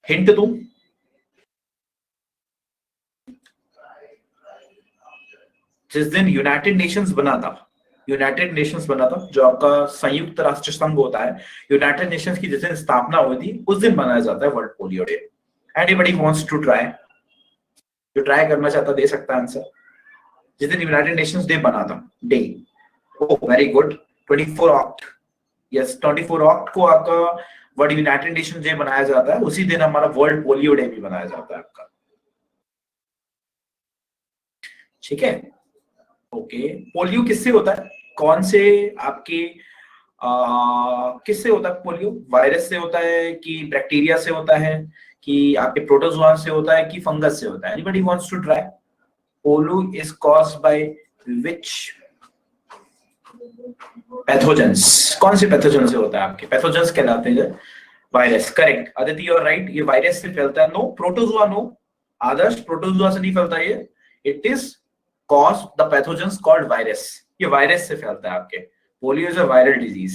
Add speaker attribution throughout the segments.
Speaker 1: Hint दूं? जिस दिन यूनाइटेड नेशंस बना था, यूनाइटेड नेशंस बना था, जो आपका संयुक्त राष्ट्र संघ होता है, यूनाइटेड नेशंस की जिस दिन स्थापना हुई थी उस दिन मनाया जाता है world polio day. Anybody wants to try? जो ट्राई करना चाहता दे सकता है आंसर। जिस दिन यूनाइटेड नेशंस डे बना था, day, oh very good, 24 oct, yes 24 oct को आपका वर्ल्ड यूनाइटेड नेशंस डे मनाया जाता है। उसी दिन हमारा वर्ल्ड पोलियो डे भी मनाया जाता है आपका, ठीक है। ओके, पोलियो किससे होता है? कौन से आपके किससे होता है पोलियो? वायरस से होता है कि बैक्टीरिया से होता है कि आपके प्रोटोजोआ से होता है कि फंगस से होता है? Anybody wants to try? Polio is caused by which pathogens? कौन से पैथोजन से होता है? आपके पैथोजेंस कहलाते हैं virus. Correct Aditya, you are right, ये वायरस से फैलता है। No protozoa, no Adarsh, protozoa से नहीं फैलता ये। It is cause the pathogens called virus. ये वायरस से फैलता है आपके। Polio is a viral disease,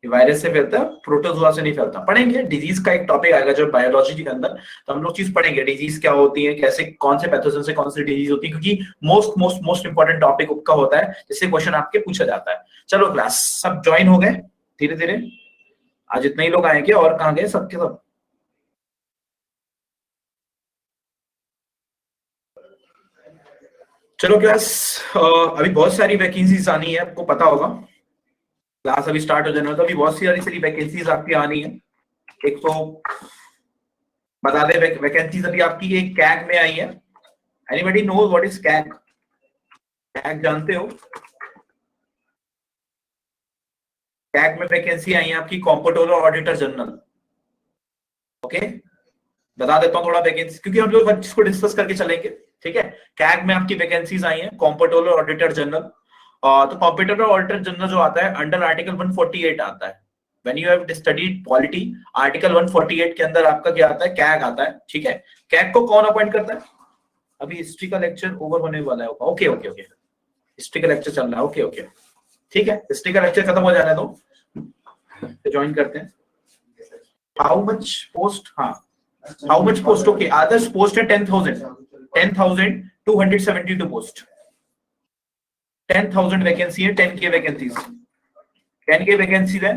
Speaker 1: ये वायरस से फैलता है, प्रोटोजोआ से नहीं फैलता। पढ़ेंगे डिजीज का एक टॉपिक आएगा जब बायोलॉजी के अंदर, तो हम लोग चीज पढ़ेंगे डिजीज क्या होती है, कैसे कौन से पैथोजन से कौन सी डिजीज होती है, क्योंकि most most most important topic उसका होता है जिससे क्वेश्चन आपके पूछा जाता है। चलो क्लास सब ज्वाइन हो गए धीरे धीरे? आज इतने ही लोग आएंगे, और कहाँ गए सबके सब? चलो क्लास, अभी बहुत सारी वैकेंसीज आनी है, आपको पता होगा। क्लास अभी स्टार्ट हो जाने में तो अभी बहुत सारी वैकेंसीज आपकी आनी है। एक तो बता दे वैकेंसीज अभी आपकी एक कैग में आई है। Anybody knows what is CAG? CAG जानते हो? कैग में वैकेंसी आई है आपकी, कॉम्पोटोर ऑडिटर जनरल। ओके, बता देता हूँ थोड़ा वैकेंसी, क्योंकि हम लोग इसको डिस्कस करके चलेंगे, ठीक है। कैग में आपकी वैकेंसीज आई हैं, कॉम्पोटोर ऑडिटर जनरल। तो कॉम्पिटिटर ऑडिटर जनरल जो आता है अंडर आर्टिकल 148 आता है। When you have studied polity, article 148 के अंदर आपका क्या आता है? कैग आता है, ठीक है। कैग को कौन अपॉइंट करता है? अभी हिस्ट्री का लेक्चर ओवर होने वाला है। ओके ओके ओके, हिस्ट्री का लेक्चर चल रहा है, ओके ओके, ठीक है। हिस्ट्री का लेक्चर खत्म हो जाने दो, तो ज्वाइन करते हैं। How much post? हाँ, how much post? Okay, Adarsh post है 10,000, 10,272 पोस्ट। 10,000 वैकेंसी है, 10K वैकेंसीज, 10K वैकेंसीज है।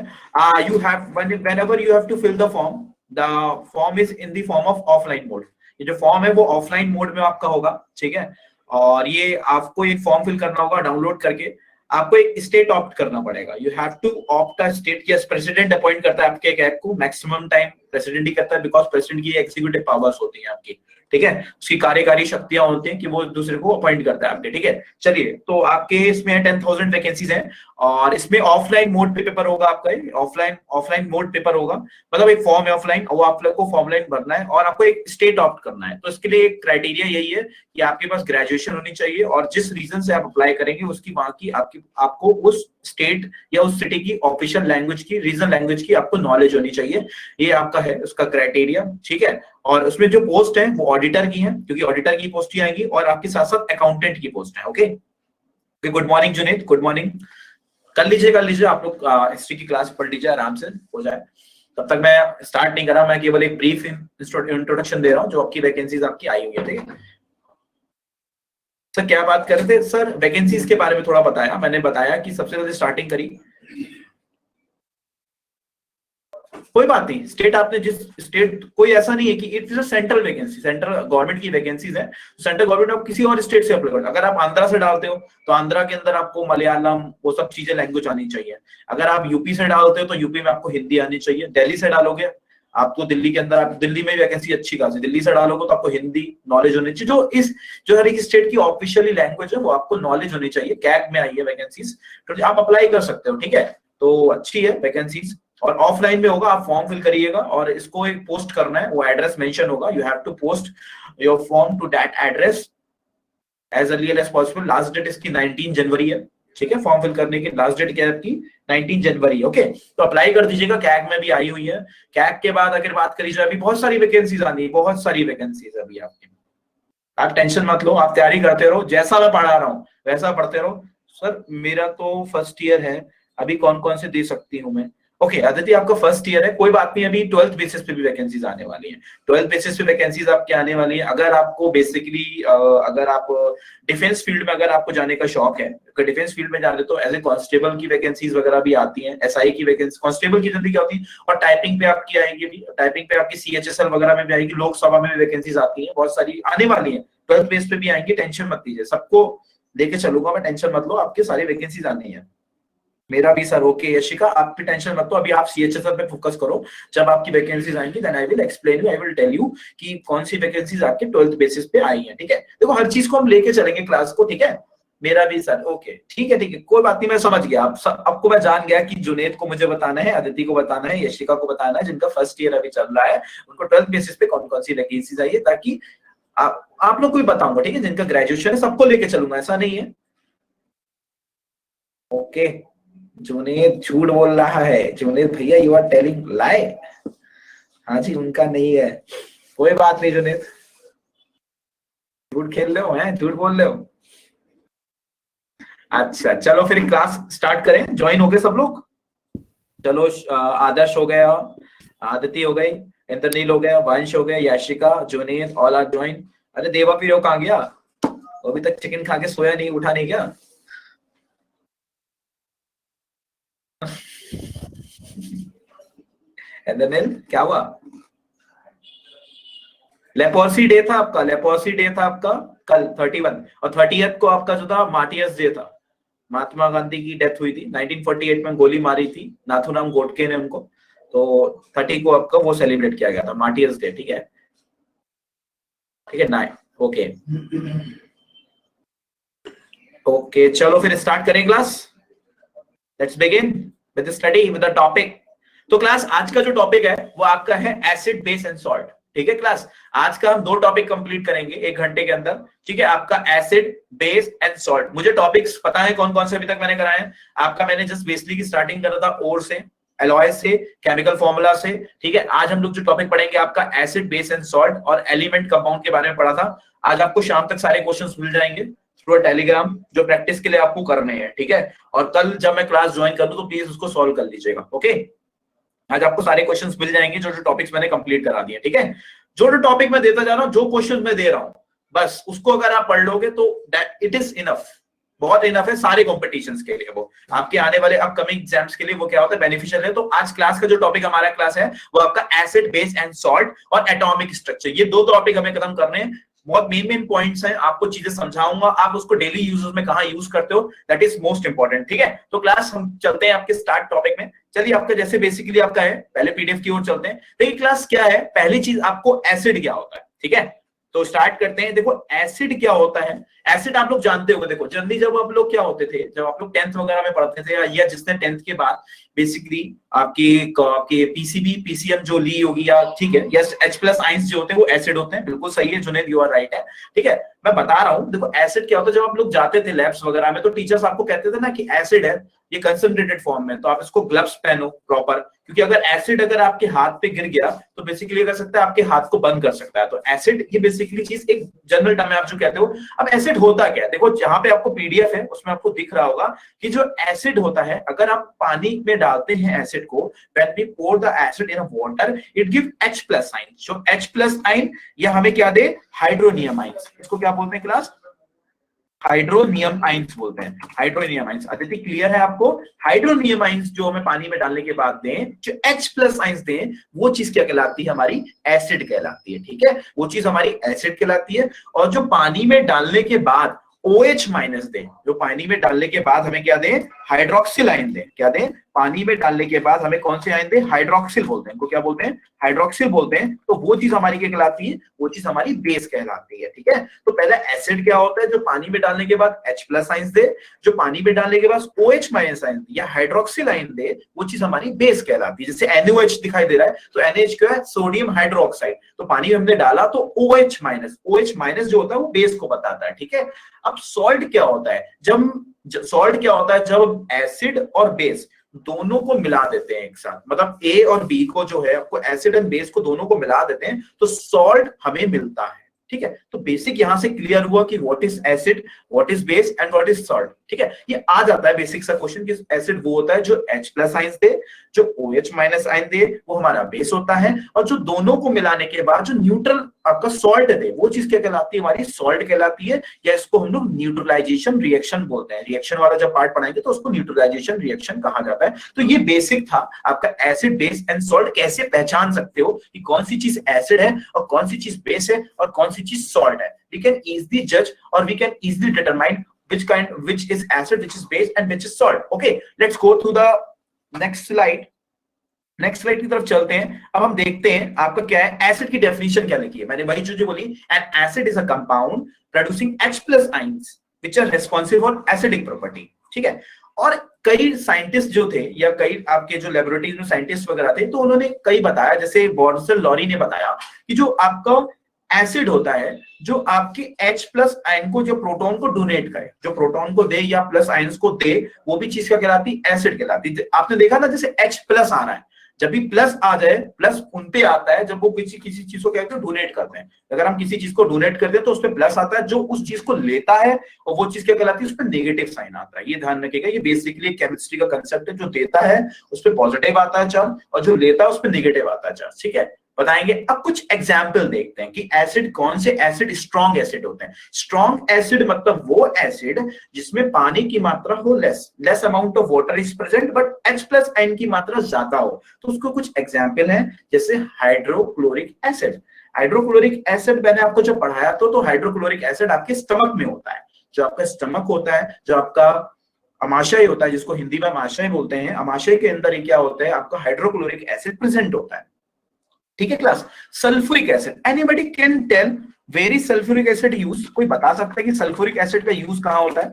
Speaker 1: You have whenever you have to fill the form, the form is in the form of offline mode। ये जो form है वो offline mode में आपका होगा, ठीक है। और ये आपको एक फॉर्म फिल करना होगा डाउनलोड करके। आपको एक स्टेट ऑप्ट करना पड़ेगा, you have to opt a state. Yes, president appoint करता है आपके कैग को, मैक्सिमम टाइम प्रेसिडेंट ही करता है, बिकॉज प्रेसिडेंट की एग्जीक्यूटिव पावर्स होती हैं आपकी, ठीक है। उसकी कार्यकारी शक्तियां होती हैं कि वो दूसरे को अपॉइंट करता है आपके, ठीक है। चलिए, तो आपके इसमें 10,000 वैकेंसीज हैं, और इसमें ऑफलाइन मोड पे पेपर होगा आपका। ऑफलाइन ऑफलाइन मोड पेपर होगा, मतलब एक फॉर्म है ऑफलाइन, वो आप लोग को फॉर्म लाइन भरना है और आपको एक स्टेट ऑप्ट करना है। तो इसके लिए एक क्राइटेरिया यही है कि आपके पास ग्रेजुएशन होनी चाहिए, और जिस रीजन से आप अप्लाई करेंगे उसकी वहां की आपको उस स्टेट या उस सिटी की ऑफिशियल लैंग्वेज की, रीजनल लैंग्वेज की आपको नॉलेज होनी चाहिए। ये आपका है उसका क्राइटेरिया, ठीक है। और उसमें जो पोस्ट है वो ऑडिटर की है, क्योंकि ऑडिटर की पोस्ट ही आएंगी, और आपके साथ साथ अकाउंटेंट की पोस्ट है। Okay, good morning Junaid, good morning. कर लीजिए आप लोग हिस्ट्री की क्लास पढ़ लीजिए, आराम से हो जाए। तब तक मैं स्टार्ट नहीं कर रहा, मैं केवल एक ब्रीफ इंट्रोडक्शन दे रहा हूँ जो आपकी वैकेंसीज आपकी आई हुई है, ठीक है। सर क्या बात कर रहे थे सर? वैकेंसीज के बारे में थोड़ा बताया, मैंने बताया कि सबसे पहले स्टार्टिंग करी। कोई बात नहीं, स्टेट आपने जिस स्टेट, कोई ऐसा नहीं है कि it is a central vacancy, central government की वैकेंसीज है। सेंट्रल गवर्नमेंट आप किसी और स्टेट से अप्लाई करो। अगर आप आंध्रा से डालते हो तो आंध्रा के अंदर आपको मलयालम वो सब चीजें लैंग्वेज आनी चाहिए। अगर आप यूपी से डालते हो तो यूपी में आपको हिंदी आनी चाहिए। दिल्ली से डालोगे आपको दिल्ली के अंदर, आप दिल्ली में वैकेंसी अच्छी खासी, दिल्ली से डालोगे तो आपको हिंदी नॉलेज होनी चाहिए। जो हर एक स्टेट की ऑफिशियली लैंग्वेज है वो आपको नॉलेज होनी चाहिए। कैग में आई है वैकेंसीज, तो आप अप्लाई कर सकते हो, ठीक है। तो अच्छी है वैकेंसीज, और ऑफलाइन में होगा, आप फॉर्म फिल करिएगा और इसको एक पोस्ट करना है, वो एड्रेस मेंशन होगा। You have to post your form to that address as early as possible. Last date इसकी 19 जनवरी है, ठीक है। फॉर्म फिल करने की लास्ट डेट क्या है आपकी? 19 जनवरी, ओके। तो अप्लाई कर दीजिएगा, कैग में भी आई हुई है। कैग के बाद अगर बात करी जाए, अभी बहुत सारी वैकेंसीज आनी है, बहुत सारी वैकेंसीज अभी आपकी। आप टेंशन मत लो, आप तैयारी करते रहो, जैसा मैं पढ़ा रहा हूँ वैसा पढ़ते रहो। सर मेरा तो फर्स्ट ईयर है, अभी कौन कौन से दे सकती हूँ मैं? ओके आदित्य, आपका फर्स्ट ईयर है, कोई बात नहीं, अभी 12th बेसिस पे भी वैकेंसीज आने वाली हैं। 12th बेसिस पे वैकेंसीज आपके आने वाली हैं। अगर आपको बेसिकली अगर आप डिफेंस फील्ड में अगर आपको जाने का शौक है, अगर डिफेंस फील्ड में जा रहे तो एज ए कांस्टेबल की वैकेंसीज वगैरह भी आती हैं, एसआई की वैकेंसी, कांस्टेबल की जल्दी क्या होती है, और टाइपिंग पे आपकी आएगी भी, टाइपिंग पे आपकी सीएचएसएल वगैरह में भी आएगी, लोकसभा में भी वैकेंसीज आती हैं, बहुत सारी आने वाली हैं। 12th बेस पे भी आएंगी, टेंशन मत लीजिए, सबको लेके चलूंगा मैं, टेंशन मत लो, आपके सारी वैकेंसीज आनी है। मेरा भी सर ओके यशिका, आप भी टेंशन मत लो, अभी आप सीएचएसएल पे फोकस करो, जब आपकी वैकेंसीज आएंगी then I will explain you, I will tell you कि कौन सी वैकेंसीज आपके 12th बेसिस पे आई हैं, ठीक है। देखो हर चीज को हम लेके चलेंगे क्लास को, ठीक है। मेरा भी सर ओके, ठीक है, कोई बात नहीं, मैं समझ गया, आप सब आपको मैं जान गया कि जुनेद को मुझे बताना है, अदिति को बताना है, यशिका को बताना है, जिनका फर्स्ट ईयर अभी चल रहा है, उनको 12th बेसिस पे कौन कौन सी वैकेंसीज आई है, ताकि आप लोग को भी बताऊंगा, ठीक है, जिनका ग्रेजुएशन है सबको लेके चलूंगा, ऐसा नहीं है। ओके जुनेद झूठ बोल रहा है, जुनेद भैया यू आर टेलिंग लाई। हाँ जी उनका नहीं है, कोई बात नहीं जुनेद, झूठ खेल रहे हो, हैं झूठ बोल रहे हो। अच्छा चलो फिर क्लास स्टार्ट करें, ज्वाइन हो गए सब लोग, चलो आदर्श हो गया, आदिति हो गई, इंद्रनील हो गया, वंश हो गया, Yashika, Junaid, all are join. अरे देवा पीरो कहाँ गया, अभी तक चिकन खा के सोया नहीं, उठा नहीं क्या? इंद्रनील क्या हुआ? लेपोसी डे था आपका, लेपोसी डे था आपका कल 31, और 30th को आपका जो था मार्टियर्स डे था, महात्मा गांधी की डेथ हुई थी 1948 में, गोली मारी थी नाथूराम गोडके ने उनको, तो 30 को आपका वो सेलिब्रेट किया गया था, मार्टियर्स डे, ठीक है, ठीक है ना, ओके ओके, चलो फिर स्टार्ट करें class, let's begin with study with the topic. तो क्लास आज का जो टॉपिक है वो आपका है एसिड बेस एंड सॉल्ट, ठीक है क्लास, आज का हम 2 टॉपिक कंप्लीट करेंगे 1 घंटे के अंदर, ठीक है, आपका एसिड बेस एंड सॉल्ट। मुझे टॉपिक्स पता है कौन कौन से अभी तक मैंने कराए हैं आपका, मैंने जस्ट बेसिकली की स्टार्टिंग करा था ओर से, एलॉय से, केमिकल फॉर्मूला से, ठीक है। आज हम लोग जो टॉपिक पढ़ेंगे आपका एसिड बेस एंड सॉल्ट और एलिमेंट कंपाउंड के बारे में पढ़ा था। आज आपको शाम तक सारे क्वेश्चंस मिल जाएंगे थ्रू टेलीग्राम, जो प्रैक्टिस के लिए आपको करने हैं, ठीक है। और कल जब मैं क्लास ज्वाइन कर दूं तो प्लीज उसको सॉल्व कर लीजिएगा, ओके। आज आपको सारे क्वेश्चंस मिल जाएंगे जो जो टॉपिक्स मैंने कंप्लीट करा दिए, ठीक है। जो जो टॉपिक मैं देता जा रहा हूं, जो क्वेश्चन मैं दे रहा हूं, बस उसको अगर आप पढ़ लोगे तो इट इज इनफ, बहुत इनफ है सारे कॉम्पिटिशन्स के लिए, वो आपके आने वाले अपकमिंग एग्जाम्स के लिए वो क्या होता है, बेनिफिशियल है। तो आज क्लास का जो टॉपिक हमारा क्लास है वो आपका एसिड बेस एंड सॉल्ट और एटॉमिक स्ट्रक्चर, ये 2 टॉपिक हमें खत्म करने हैं। बहुत मेन पॉइंट्स हैं, आपको चीजें समझाऊंगा, आप उसको डेली यूजेस में कहां यूज करते हो, दैट इज मोस्ट इंपॉर्टेंट, ठीक है। तो क्लास हम चलते हैं आपके स्टार्ट टॉपिक में। चलिए आपका जैसे बेसिकली आपका है, पहले पीडीएफ की ओर चलते हैं। देखिए क्लास क्या है, पहली चीज आपको एसिड क्या होता है, ठीक है, तो स्टार्ट करते हैं। देखो एसिड क्या होता है, एसिड आप लोग जानते होंगे, देखो जल्दी जब आप लोग क्या होते थे, जब आप लोग 10th वगैरह में पढ़ते थे, या जिसने 10th के बाद बेसिकली आपके पीसीबी पीसीएम जो ली होगी, या ठीक है, यस H+ आयंस जो होते हैं वो एसिड होते हैं, बिल्कुल सही है जुनेद, यू आर राइट है, ठीक है। मैं बता रहा हूं, देखो एसिड क्या होता है, जब आप लोग जाते थे लैब्स वगैरह में तो टीचर्स आपको कहते थे ना कि एसिड है, ये कंसंट्रेटेड फॉर्म में, तो आप इसको ग्लव्स पहनो प्रॉपर, क्योंकि अगर एसिड अगर आपके हाथ पे गिर गया तो बेसिकली कर सकता है आपके हाथ को बंद कर सकता है। तो एसिड ये बेसिकली चीज एक जनरल टर्म है, आप जो कहते हो। अब एसिड होता क्या है, देखो जहां पे आपको पीडीएफ है उसमें आपको दिख रहा होगा कि जो एसिड होता है, अगर आप पानी में डालते हैं एसिड को, when we pour the acid in a water it give H+ ion, जो H+ आयन ये हमें क्या दे, हाइड्रोनियम आयंस, इसको क्या बोलते हैं क्लास, हाइड्रोनियम आयंस बोलते हैं, हाइड्रोनियम आयंस। अदिति क्लियर है आपको, हाइड्रोनियम आयंस जो हमें पानी में डालने के बाद दें, जो H+ आयंस दें, वो चीज क्या कहलाती है, हमारी एसिड कहलाती है, ठीक है, वो चीज हमारी एसिड कहलाती है। और जो पानी में डालने के बाद OH- दें, जो पानी में डालने के बाद हमें क्या दें, हाइड्रोक्सिल आयन दें, क्या दें, पानी में डालने के बाद हमें कौन से आयन दें, हाइड्रोक्सिल बोलते हैं, इनको क्या बोलते हैं, हाइड्रोक्सिल बोलते हैं। तो वो चीज हमारी क्या कहलाती है, वो चीज हमारी बेस कहलाती है, ठीक है। तो पहले एसिड क्या होता है, जो पानी में डालने के बाद H+ आयंस दे, जो पानी में डालने के बाद OH- आयन या हाइड्रोक्सिल आयन दे, वो चीज हमारी बेस कहलाती है। जैसे NaOH दिखाई दे रहा है, तो NaH क्या है, सोडियम हाइड्रोक्साइड, तो पानी में हमने डाला तो OH- जो होता है वो बेस को बताता है, ठीक है। अब सॉल्ट क्या होता है, सॉल्ट क्या होता है, जब एसिड और बेस दोनों को मिला देते हैं एक साथ, मतलब A और B को जो है, आपको एसिड एंड बेस को दोनों को मिला देते हैं तो सॉल्ट हमें मिलता है, ठीक है। तो बेसिक यहां से क्लियर हुआ कि what is acid, what is base and what is salt. ठीक है, ये आ जाता है बेसिक सा क्वेश्चन कि एसिड वो होता है जो H+ आयंस दे, जो OH- आयन दे वो हमारा बेस होता है, और जो दोनों को मिलाने के बाद जो न्यूट्रल आपका सॉल्ट दे वो चीज क्या कहलाती है, हमारी सॉल्ट कहलाती है, या इसको हम लोग न्यूट्रलाइजेशन रिएक्शन बोलते हैं। रिएक्शन वाला जब पार्ट पढ़ाएंगे तो उसको न्यूट्रलाइजेशन रिएक्शन कहा जाता है। तो ये बेसिक था आपका एसिड बेस एंड सॉल्ट, कैसे पहचान सकते हो कि कौन सी चीज एसिड है और कौन सी चीज बेस है और कौन सी चीज सॉल्ट है। वी कैन इजीली जज और we can easily determine which is acid, which is base and which is salt. Okay, let's go to the next slide. Next slide की तरफ चलते हैं। अब हम देखते हैं आपका क्या है, एसिड की डेफिनेशन क्या लिखी है। मैंने वही चीजें बोली, an acid is a compound producing H+ ions which are responsible for acidic property. ठीक है, और कई साइंटिस्ट जो थे या कई आपके जो लेबोरेटरीज में साइंटिस्ट वगैरह थे, तो उन्होंने कई बताया, जैसे बॉर्डसेल लॉरी ने बताया कि जो आपका एसिड होता है जो आपके H+ आयन को, जो प्रोटॉन को डोनेट करे, जो प्रोटॉन को दे या प्लस आयंस को दे, वो भी चीज क्या कहलाती है, एसिड कहलाती है। आपने देखा ना जैसे H+ आ रहा है, जब भी प्लस आ जाए, प्लस उन पे आता है जब वो किसी किसी चीज को क्या कहते हैं, डोनेट करते हैं। अगर हम किसी चीज को डोनेट करते हैं तो उस पे प्लस आता है, जो उस चीज को लेता है और वो चीज क्या कहलाती है, उस पर नेगेटिव साइन आता है। ये ध्यान रखिएगा, ये बेसिकली केमिस्ट्री का कंसेप्ट है। जो देता है उस पर पॉजिटिव आता है चार्ज और जो लेता है उस पर नेगेटिव आता है चार्ज। ठीक है, बताएंगे। अब कुछ एग्जाम्पल देखते हैं कि एसिड, कौन से एसिड स्ट्रॉन्ग एसिड होते हैं। स्ट्रॉन्ग एसिड मतलब वो एसिड जिसमें पानी की मात्रा हो less amount of water is present but H+ ion की मात्रा ज्यादा हो। तो उसको कुछ एग्जाम्पल है, जैसे हाइड्रोक्लोरिक एसिड। हाइड्रोक्लोरिक एसिड मैंने आपको जो पढ़ाया तो हाइड्रोक्लोरिक एसिड आपके स्टमक में होता है। जो आपका स्टमक होता है, जो आपका अमाशय होता है, जिसको हिंदी में अमाशय बोलते हैं, अमाशय के अंदर ही क्या होता है, आपका हाइड्रोक्लोरिक एसिड प्रेजेंट होता है। ठीक है class. Sulphuric acid, anybody can tell very sulphuric acid use, कोई बता सकता है कि सल्फ्यूरिक एसिड का यूज कहां होता है?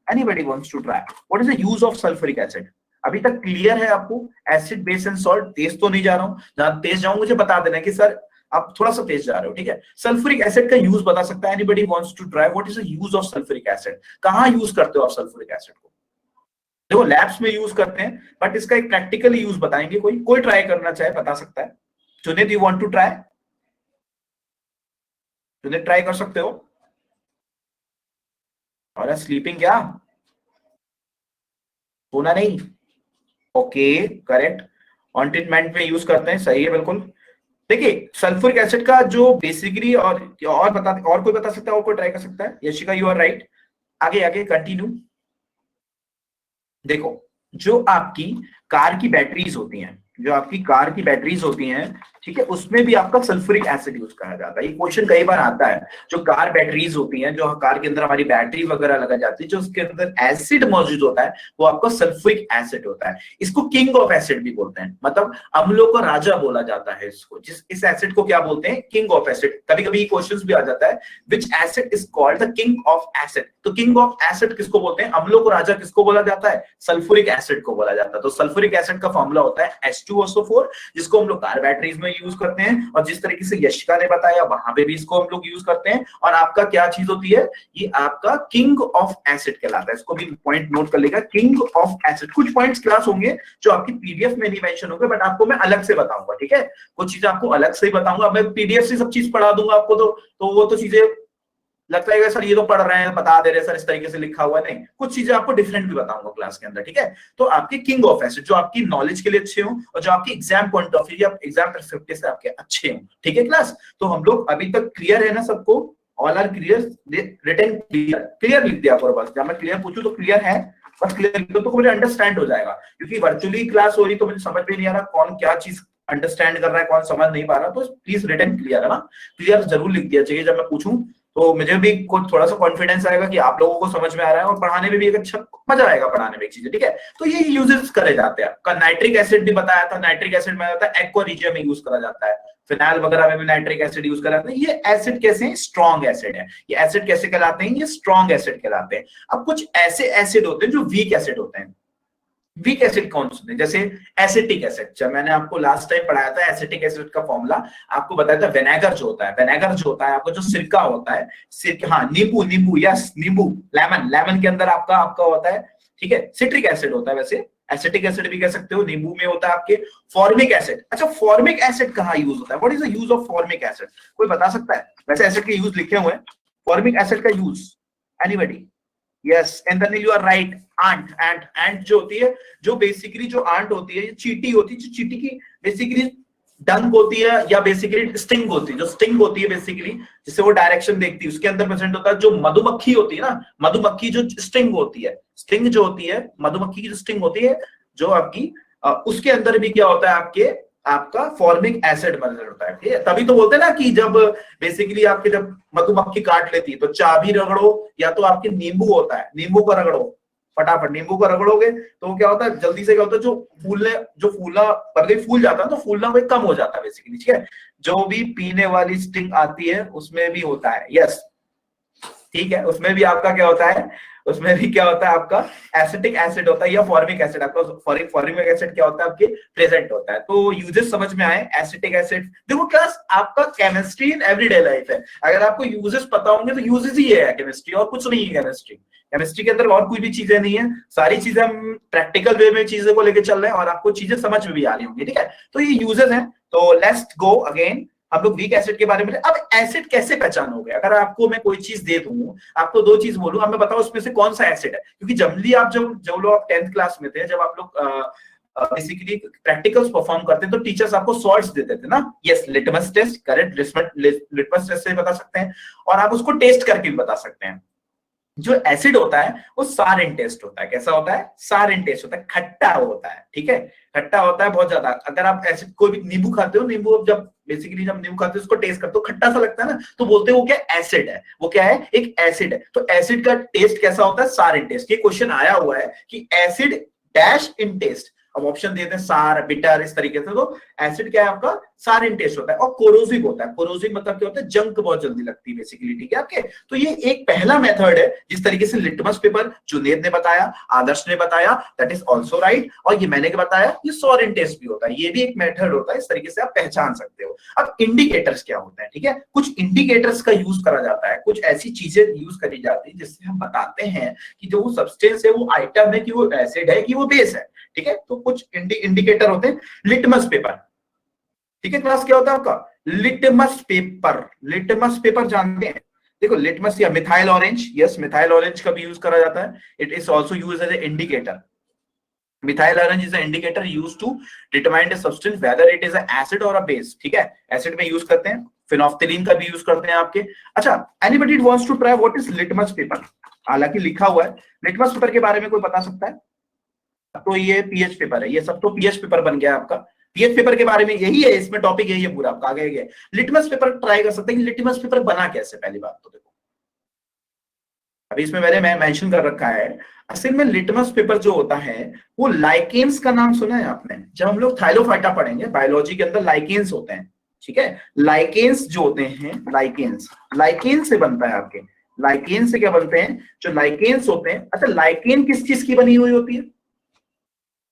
Speaker 1: Anybody wants to try, what is the use of sulphuric acid? अभी तक क्लियर है आपको? एसिड बेस एंड सॉल्ट, तेज तो नहीं जा रहा हूं, जहां तेज जाऊं मुझे बता देना कि सर आप थोड़ा सा तेज जा रहे हो। ठीक है, सल्फ्यूरिक एसिड का यूज बता सकता है? Anybody wants to try, what is the use of sulphuric acid? कहां यूज करते हो आप सल्फ्यूरिक एसिड को? देखो लैब्स में यूज करते हैं, बट इसका एक प्रैक्टिकल यूज बताएंगे। कोई ट्राई करना चाहे बता सकता है? Junaid, you want to try? Junaid try कर सकते हो? और स्लीपिंग क्या? सोना नहीं? Okay, correct. ऑइंटमेंट में यूज करते हैं, सही है बिल्कुल। देखिए सल्फ्यूरिक एसिड का जो बेसिकली, और बता, और कोई बता सकता है, और कोई ट्राई कर सकता है? Yashika you are right. आगे आगे कंटिन्यू। देखो, जो आपकी कार की बैटरीज होती हैं, जो आपकी कार की बैटरीज होती हैं, ठीक है, उसमें भी आपका सल्फ्यूरिक एसिड यूज करा जाता है। ये क्वेश्चन कई बार आता है। जो कार बैटरीज होती हैं, जो कार के अंदर हमारी बैटरी वगैरह लगा जाती है, जो उसके अंदर एसिड मौजूद होता है वो आपका सल्फ्यूरिक एसिड होता है। इसको किंग ऑफ एसिड भी बोलते हैं, मतलब अम्लों का राजा बोला जाता है इसको। इस एसिड को क्या बोलते हैं? King of acid. कभी कभी क्वेश्चन भी आ जाता है, विच acid is called the king of acid? तो किंग ऑफ एसिड किसको बोलते हैं? अम्लों को राजा किसको बोला जाता है? सल्फ्यूरिक एसिड को बोला जाता है। तो सल्फ्यूरिक एसिड का फॉर्मूला होता है H2SO4, जिसको हम लोग कार बैटरीज में यूज करते हैं, और जिस तरीके से यशिका ने बताया वहां पे भी इसको हम लोग यूज करते हैं। और आपका क्या चीज होती है? ये आपका किंग ऑफ एसिड कहलाता है। इसको भी पॉइंट नोट कर लेगा, किंग ऑफ एसिड। कुछ पॉइंट्स क्लास होंगे जो आपकी पीडीएफ में नहीं मेंशन होंगे, बट आपको मैं अलग से बताऊंगा। ठीक है, कुछ चीजें आपको अलग से ही बताऊंगा। मैं पीडीएफ से सब चीज पढ़ा दूंगा आपको, तो वो तो चीजें लगता है सर ये तो पढ़ रहे हैं, बता दे रहे हैं सर, इस तरीके से लिखा हुआ नहीं। कुछ चीजें आपको डिफरेंट भी बताऊंगा क्लास के अंदर। ठीक है, तो आपके किंग ऑफ एसिड जो आपकी नॉलेज के लिए अच्छे हो और जो आपकी exam point of view, exam perspective से आपके अच्छे हो। ठीक है क्लास, तो हम लोग अभी तक क्लियर है ना सबको? All are clear? Written clear? Clear लिख दिया करो बस। जब मैं क्लियर पूछूं तो क्लियर है, बस क्लियर लिख दो तो मुझे अंडरस्टैंड हो जाएगा। क्योंकि वर्चुअली क्लास हो रही तो मुझे समझ में नहीं आ रहा कौन क्या चीज अंडरस्टैंड कर रहा है, कौन समझ नहीं पा रहा। तो प्लीज रिटन क्लियर है ना, क्लियर जरूर लिख दिया चाहिए जब मैं पूछूं, तो मुझे भी कुछ थोड़ा सा कॉन्फिडेंस आएगा कि आप लोगों को समझ में आ रहा है, और पढ़ाने में भी एक अच्छा मजा आएगा पढ़ाने में चीजें। ठीक है, तो ये यूजेस करे जाते हैं। नाइट्रिक एसिड भी बताया था, नाइट्रिक एसिड में आता है एक्वा रीजियम में यूज करा जाता है, फिनाइल वगैरह में भी नाइट्रिक एसिड यूज करा जाता है। ये एसिड कैसे हैं? स्ट्रॉन्ग एसिड है। ये एसिड कैसे कहलाते हैं? ये स्ट्रॉन्ग एसिड कहलाते हैं। अब कुछ ऐसे एसिड होते हैं जो वीक एसिड होते हैं। वीक एसिड कौन से? जैसे एसिटिक एसिड, जब मैंने आपको लास्ट टाइम पढ़ाया था एसिटिक एसिड का फॉर्मूला, आपको बताया था विनेगर जो होता है, विनेगर जो होता है आपका जो सिरका होता है, सिरका, हाँ नींबू, नींबू, यस नींबू, लेमन, लेमन के अंदर आपका आपका होता है, ठीक है, सिट्रिक एसिड होता है। वैसे एसिटिक एसिड भी कह सकते हो, नींबू में होता है आपके। फॉर्मिक एसिड, अच्छा फॉर्मिक एसिड कहाँ यूज होता है? What is the use of formic acid? कोई बता सकता है? वैसे एसिड के यूज लिखे हुए हैं, फॉर्मिक एसिड का use anybody? Yes Anthony, you are right. Ant जो होती है, जो बेसिकली जो आंट होती है, ये चींटी होती है, जो चींटी की बेसिकली डंक होती है या बेसिकली स्टिंग होती है, जो स्टिंग होती है बेसिकली जिससे वो डायरेक्शन देखती है, उसके अंदर प्रेजेंट होता है। जो मधुमक्खी होती है ना, मधुमक्खी जो स्टिंग होती है, स्टिंग जो होती है, मधुमक्खी की जो स्टिंग होती है जो आपकी, उसके अंदर भी क्या होता है, आपका फॉर्मिक एसिड प्रेजेंट होता है। ठीक है, तभी तो बोलते हैं ना कि जब बेसिकली आपके जब मधुमक्खी काट लेती है तो चाबी रगड़ो या तो आपके नींबू होता है, नींबू का रगड़ो, फटाफट नींबू को रगड़ोगे तो क्या होता है, जल्दी से क्या होता है, जो फूलना पहले फूल जाता है तो फूलना वो कम हो जाता है बेसिकली। ठीक है, जो भी पीने वाली स्टिंग आती है उसमें भी होता है। यस, ठीक है, उसमें भी आपका क्या होता है, उसमें भी क्या होता है, आपका एसिटिक एसिड होता है या फॉर्मिक एसिड। आपका फॉर्मिक एसिड क्या होता है, आपके प्रेजेंट होता है। तो यूजेस समझ में आए, एसिटिक एसिड। देखो क्लास, आपका केमिस्ट्री इन एवरीडे लाइफ है, अगर आपको यूजेस पता होंगे तो यूजेस ही है केमिस्ट्री, और कुछ नहीं है केमिस्ट्री। केमिस्ट्री के अंदर और कोई भी चीजें नहीं है, सारी चीजें हम प्रैक्टिकल वे में चीजों को लेकर चल रहे हैं और आपको चीजें समझ में भी आ रही होंगी। ठीक है, तो ये यूजेस हैं। तो लेट्स गो अगेन, हम लोग वीक एसिड के बारे में। अब एसिड कैसे पहचानोगे? अगर आपको मैं कोई चीज दे दूं, आपको दो चीज बोलूं, हमें बताओ उसमें से कौन सा एसिड है। क्योंकि जनरली आप जब लोग आप 10th क्लास में थे, जब आप लोग बेसिकली प्रैक्टिकल्स परफॉर्म करते हैं तो टीचर्स आपको सॉल्ट्स देते थे ना। Yes, litmus test, correct, litmus test से बता सकते हैं, और आप उसको टेस्ट करके भी बता सकते हैं। जो एसिड होता है वो सारिन टेस्ट होता है। कैसा होता है? सारिन टेस्ट होता है, खट्टा होता है। ठीक है, खट्टा होता है बहुत ज्यादा। अगर आप एसिड, कोई भी नींबू खाते हो, नींबू जब बेसिकली जब नींबू खाते हो उसको टेस्ट करते हो, खट्टा सा लगता है ना, तो बोलते हो वो क्या, एसिड है। वो क्या है? एक एसिड है। तो एसिड का टेस्ट कैसा होता है? सारिन टेस्ट। ये क्वेश्चन आया हुआ है कि एसिड डैश इन टेस्ट, अब ऑप्शन देते हैं सार, बिटर, इस तरीके से। तो एसिड क्या है आपका? सारिन टेस्ट होता है। और कोरोसिव होता है। कोरोसिव मतलब क्या होता है? जंक बहुत जल्दी लगती है बेसिकली। ठीक है आपके, तो ये एक पहला मेथड है जिस तरीके से लिटमस पेपर जुनेद ने बताया, आदर्श ने बताया, दैट इज ऑल्सो राइट। और ये मैंने बताया, ये सॉरिन टेस्ट भी होता है, ये भी एक मेथड होता है। इस तरीके से आप पहचान सकते हो। अब इंडिकेटर्स क्या होते हैं? ठीक है, कुछ इंडिकेटर्स का यूज करा जाता है, कुछ ऐसी चीजें यूज करी जाती है जिससे हम बताते हैं कि जो वो सब्सटेंस है, वो आइटम है, कि वो एसिड है कि वो बेस है। ठीक है, तो कुछ इंडिकेटर होते हैं। लिटमस पेपर, ठीक है क्लास, क्या होता है आपका? Litmus paper. लिटमस पेपर जानते हैं? देखो लिटमस या methyl orange, yes, methyl orange का भी यूज करा जाता है। It is also use as a indicator. Methyl orange is indicator use to determine the substance whether it is acid और अ बेस। ठीक है, एसिड में यूज करते हैं। फिनोफ्थलीन का भी यूज करते हैं आपके। अच्छा, anybody wants to try what is litmus paper? हालांकि लिखा हुआ है। लिटमस पेपर के बारे में कोई बता सकता है? तो ये पीएच पेपर है, ये सब तो पीएच पेपर बन गया आपका। पीएच पेपर के बारे में यही है, इसमें टॉपिक यही है पूरा आपका। आगे गए लिटमस पेपर ट्राई कर सकते हैं कि लिटमस पेपर बना कैसे। पहली बात तो देखो, अभी इसमें मैंने मेंशन कर रखा है। असल में लिटमस पेपर जो होता है वो लाइकेन्स का नाम सुना है आपने? जब हम लोग थाइलोफाइटा पढ़ेंगे बायोलॉजी के अंदर, लाइकेन्स होते हैं। ठीक है, लाइकेन्स जो होते हैं, लाइकेन्स, लाइकेन से बनता है आपके। लाइकेन से क्या बनते हैं? जो लाइकेन्स होते हैं। अच्छा, लाइकेन किस चीज की बनी हुई होती है?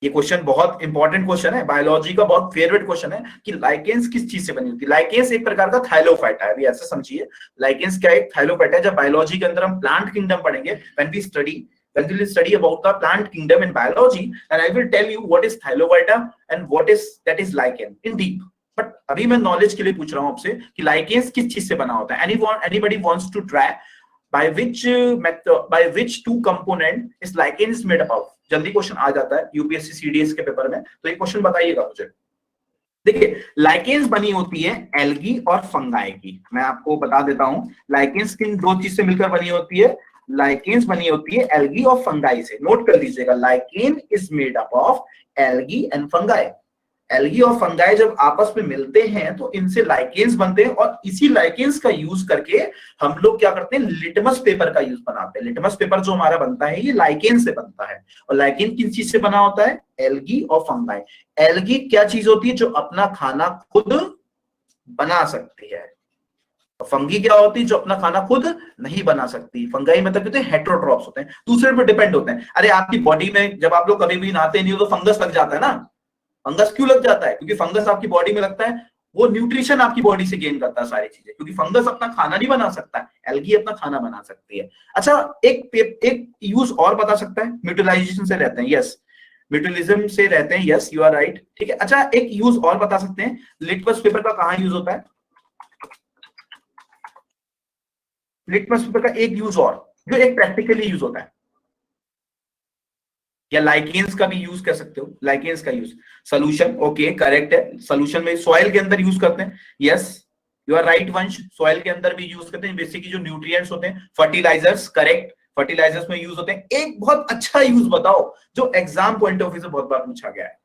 Speaker 1: ये क्वेश्चन बहुत इंपॉर्टेंट क्वेश्चन है, बायोलॉजी का बहुत फेवरेट क्वेश्चन है कि लाइकेंस किस चीज से बनी होती है। लाइकेंस एक प्रकार का थाइलोफाइटा है, अभी ऐसे समझिए। लाइकेंस क्या एक थाइलोफाइटा है। जब बायोलॉजी के अंदर हम प्लांट किंगडम पढ़ेंगे, when we study about the plant kingdom in biology, and I will tell you what is thylophyta and what is that is lichen in deep. But अभी मैं नॉलेज के लिए पूछ रहा हूं आपसे कि लाइकेंस किस चीज से बना होता है। anybody wants to try by which method, by which two component is lichen is made up of? जल्दी क्वेश्चन आ जाता है यूपीएससी सीडीएस के पेपर में, तो ये क्वेश्चन बताइएगा मुझे। देखिए, लाइकेंस बनी होती है एल्गी और फंगाई की। मैं आपको बता देता हूं, लाइकेंस किन दो चीज से मिलकर बनी होती है? लाइकेंस बनी होती है एल्गी और फंगाई से। नोट कर लीजिएगा, lichen is made up of algae and fungi. Algae और फंगाई जब आपस में मिलते हैं तो इनसे लाइकेंस बनते हैं, और इसी लाइकेंस का यूज करके हम लोग क्या करते हैं? लिटमस पेपर का यूज बनाते हैं। लिटमस पेपर जो हमारा बनता है ये लाइकेन से बनता है। और लाइकेन किस चीज से बना होता है? एल्गी और फंगाई। एल्गी क्या चीज होती है? जो अपना खाना खुद बना सकती है। फंगी क्या होती है? जो अपना खाना खुद नहीं बना सकती। फंगाई मतलब होते हैं हेट्रोट्रॉप्स, होते हैं, दूसरे पर डिपेंड होते हैं। अरे आपकी बॉडी में जब आप लोग कभी भी नहाते नहीं हो तो फंगस लग जाता है ना। फंगस क्यों लग जाता है? क्योंकि फंगस आपकी बॉडी में लगता है, वो न्यूट्रिशन आपकी बॉडी से गेन करता है सारी चीजें, क्योंकि फंगस अपना खाना नहीं बना सकता है, एल्गी अपना खाना बना सकती है। अच्छा, एक यूज और बता सकता है? म्यूटिलाइजेशन से रहते हैं, यस, म्यूटिलिज्म से रहते हैं, यस, यू आर राइट। ठीक है, अच्छा एक यूज और बता सकते हैं, लिटमस पेपर का कहां यूज होता है? लिटमस पेपर का एक यूज और, जो एक प्रैक्टिकली यूज होता है, या लाइकेंस का भी यूज कर सकते हो, लाइकेंस का यूज। सोल्यूशन, ओके करेक्ट है, सोल्यूशन में सॉइल के अंदर यूज करते हैं, यस यू आर राइट वंश, सॉइल के अंदर भी यूज करते हैं, बेसिकली जो न्यूट्रिएंट्स होते हैं, फर्टिलाइजर्स, करेक्ट, फर्टिलाइजर्स में यूज होते हैं। एक बहुत अच्छा यूज बताओ जो एग्जाम पॉइंट ऑफ व्यू से बहुत बार पूछा गया है,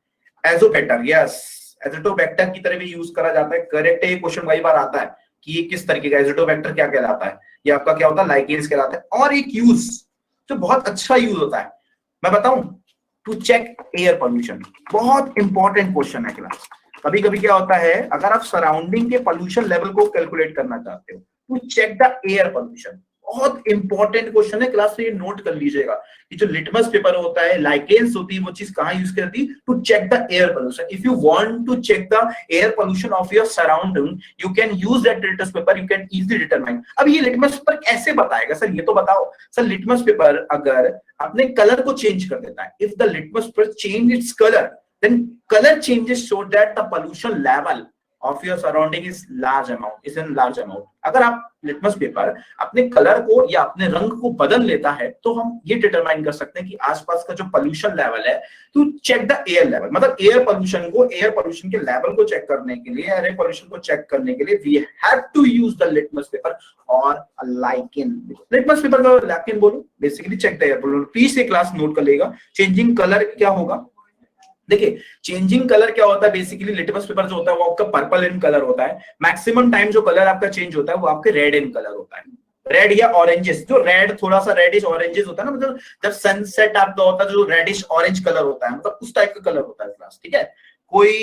Speaker 1: एजोबैक्टर, यस एजोटोबैक्टर की तरह भी यूज करा जाता है, करेक्ट है, ये क्वेश्चन कई बार आता है कि ये किस तरीके का एजोटोबैक्टर क्या कहलाता है, ये आपका क्या होता है, लाइकेंस कहलाता है। और एक यूज जो बहुत अच्छा यूज होता है मैं बताऊं, टू चेक एयर पोल्यूशन, बहुत इंपॉर्टेंट क्वेश्चन है क्लास। कभी कभी क्या होता है, अगर आप सराउंडिंग के पोल्यूशन लेवल को कैलकुलेट करना चाहते हो, to check the air pollution, बहुत इंपॉर्टेंट क्वेश्चन है क्लास, ये नोट कर लीजिएगा कि जो लिटमस पेपर होता है, लाइकेंस होती है, वो चीज कहां यूज करती है, to check the air pollution. If you want to check the air pollution of your surrounding, you can use that litmus paper, you can easily determine. अब ये लिटमस पेपर कैसे बताएगा सर, ये तो बताओ सर। लिटमस पेपर अगर अपने colour को चेंज कर देता है, if the litmus paper change its colour, then color changes show that the pollution level of your surrounding is large amount, is in large amount। अगर आप लिटमस पेपर अपने colour को या अपने रंग को बदल लेता है, तो हम ये डिटरमाइन कर सकते हैं कि आसपास का जो पोल्यूशन लेवल है, to check the air level, मतलब एयर पोल्यूशन के लेवल को चेक करने के लिए, एयर पोल्यूशन को चेक करने के लिए we have to use the litmus paper और लाइकेन। लिटमस पेपर का लाइकेन बोलो, basically check the air pollution. Please ये क्लास नोट कर लेगा। चेंजिंग कलर क्या होगा, देखिए चेंजिंग कलर क्या होता है, बेसिकली लिटमस पेपर जो होता है वो आपका पर्पल इन कलर होता है। मैक्सिमम टाइम जो कलर आपका चेंज होता है वो आपके रेड इन कलर होता है, रेड या ऑरेंजेस, जो रेड थोड़ा सा रेडिश ऑरेंजेस होता है ना, मतलब जब सनसेट आपका होता है जो रेडिश ऑरेंज कलर होता है, मतलब उस टाइप का कलर होता है क्लास, ठीक है। कोई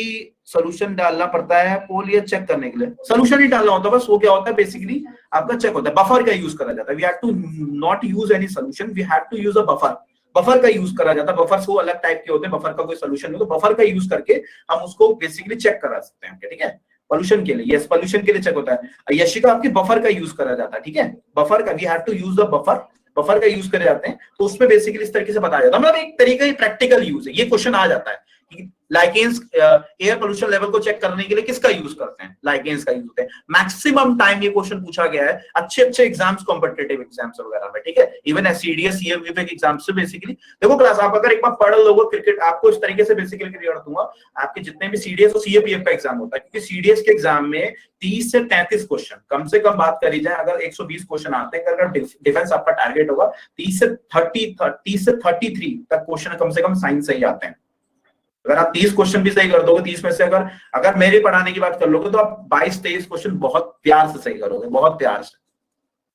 Speaker 1: सोल्यूशन डालना पड़ता है पोल या चेक करने के लिए, सोल्यूशन ही डालना होता है बस, वो क्या होता है बेसिकली आपका चेक होता है। बफर का यूज करा जाता है, we have to not use any solution, we have to use a buffer, buffer का यूज करा जाता है। बफर वो अलग टाइप के होते हैं, बफर का कोई सोल्यूशन नहीं, तो बफर का यूज करके हम उसको बेसिकली चेक करा सकते हैं, ठीक है। पोल्यूशन के लिए, यस पोल्यूशन के लिए चेक होता है। यशिका आपकी बफर का यूज करा जाता है, ठीक है, बफर का, we have to use the buffer, buffer का यूज करे जाते हैं। तो उसमें बेसिकली इस तरीके से बताया जाता है, मतलब एक तरीका ही प्रैक्टिकल यूज है। ये क्वेश्चन आ जाता है कि लाइकेंस एयर पोल्यूशन लेवल को चेक करने के लिए किसका यूज करते हैं, लाइकेंस का यूज होता है। मैक्सिमम टाइम ये क्वेश्चन पूछा गया है अच्छे अच्छे एग्जाम्स, कॉम्पिटिटिव एग्जाम्स वगैरह में, ठीक है, इवन एससीडीएस सीएमवीपी के एग्जाम्स से। बेसिकली देखो क्लास, आप अगर एक बार पढ़ लोगे क्रिकेट, आपको इस तरीके से बेसिकली क्लियर दूंगा, आपके जितने भी सीडीएस और सीएपीएफ का एग्जाम होता है, क्योंकि सीडीएस के एग्जाम में 30 से 33 क्वेश्चन कम से कम बात करी जाए, अगर 120 क्वेश्चन आते हैं, अगर डिफेंस आपका टारगेट होगा 30 से 33 तक क्वेश्चन कम से कम साइंस से ही आते हैं। अगर आप 30 क्वेश्चन भी सही कर दोगे, 30 में से अगर अगर मेरे पढ़ाने की बात कर लोगे तो आप 22-23 क्वेश्चन बहुत प्यार से सही करोगे, बहुत प्यार से,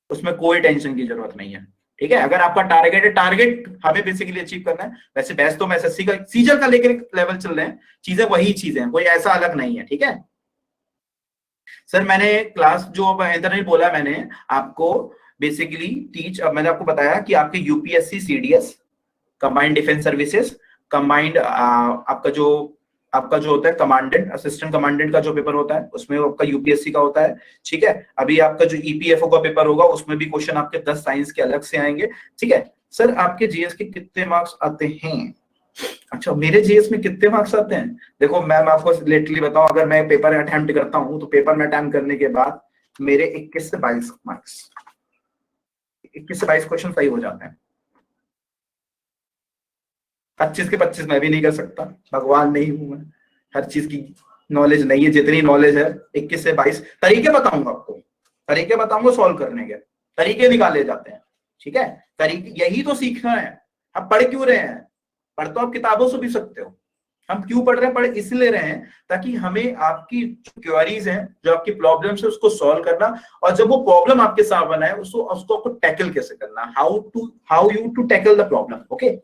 Speaker 1: उसमें कोई टेंशन की जरूरत नहीं है, ठीक है। अगर आपका टारगेट है, टारगेट हमें बेसिकली अचीव करना है। वैसे बेस्ट तो हम एसएससी का सीजन का लेकर लेवल चल रहे हैं, चीजें वही चीजें हैं, कोई ऐसा अलग नहीं है, ठीक है। सर मैंने क्लास जो इधर नहीं बोला, मैंने आपको बेसिकली मैंने आपको बताया कि आपके UPSC CDS, combined defence services, combined आपका जो होता है कमांडेंट, असिस्टेंट कमांडेंट का जो पेपर होता है, उसमें आपका यूपीएससी का होता है, ठीक है। अभी आपका जो ईपीएफओ का पेपर होगा उसमें भी क्वेश्चन आपके 10 साइंस के अलग से आएंगे, ठीक है। सर आपके जीएस के कितने मार्क्स आते हैं, अच्छा मेरे जीएस में कितने मार्क्स आते हैं, देखो मैम आपको लिटरली बताऊं, अगर मैं पेपर अटेम्प्ट करता हूं तो पेपर में अटेम्प्ट करने के बाद मेरे 21 से 22 मार्क्स, 21 से 22 क्वेश्चन सही हो जाते हैं। 25 के 25 मैं भी नहीं कर सकता, भगवान नहीं हूं मैं, हर चीज की नॉलेज नहीं है, जितनी नॉलेज है 21 से 22 तरीके बताऊंगा आपको, तरीके बताऊंगा सॉल्व करने के, तरीके निकाले जाते हैं, ठीक है। तरीके यही तो सीखना है। आप पढ़ क्यों रहे हैं, पढ़ तो आप किताबों से भी सकते हो, हम क्यों पढ़ रहे हैं, पढ़ इसलिए रहे हैं ताकि हमें आपकी क्वेरीज हैं, जो आपकी प्रॉब्लम्स है उसको सॉल्व करना, और जब वो प्रॉब्लम आपके सामने है उसको आपको टैकल कैसे करना, how you to tackle the problem, okay.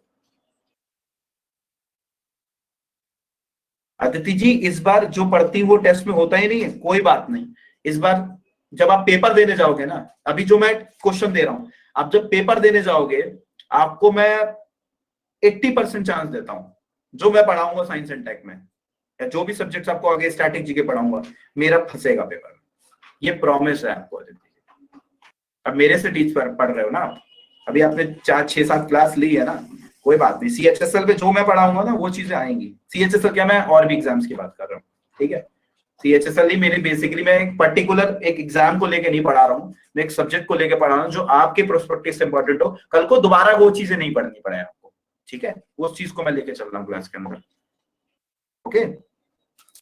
Speaker 1: Aditi ji इस बार जो पढ़ती वो टेस्ट में होता ही नहीं है, कोई बात नहीं, इस बार जब आप पेपर देने जाओगे ना, अभी जो मैं क्वेश्चन दे रहा हूं, आप जब पेपर देने जाओगे आपको मैं 80% चांस देता हूं, जो मैं पढ़ाऊंगा साइंस एंड टेक में, या जो भी सब्जेक्ट्स आपको आगे स्टैटिक जीके पढ़ाऊंगा, मेरा फंसेगा पेपर, ये प्रॉमिस है आपको अदिति जी। अब मेरे से टीच पढ़ रहे हो ना आप, अभी आपने 4-6-7 क्लास ली है ना, कोई बात नहीं, सीएचएसएल पे जो मैं पढ़ाऊंगा ना वो चीजें आएंगी। सीएचएसएल क्या, मैं और भी एग्जाम्स की बात कर रहा हूँ, ठीक है। सीएचएसएल ही मेरे बेसिकली मैं एक पर्टिकुलर एक एग्जाम को लेके नहीं पढ़ा रहा हूँ, मैं एक सब्जेक्ट को लेके पढ़ा रहा हूँ जो आपके प्रोस्पेक्टिव से इंपॉर्टेंट हो, कल को दोबारा वो चीजें नहीं पढ़नी पड़े आपको, ठीक है, उस चीज को मैं लेके चल रहा हूँ क्लास के अंदर। ओके,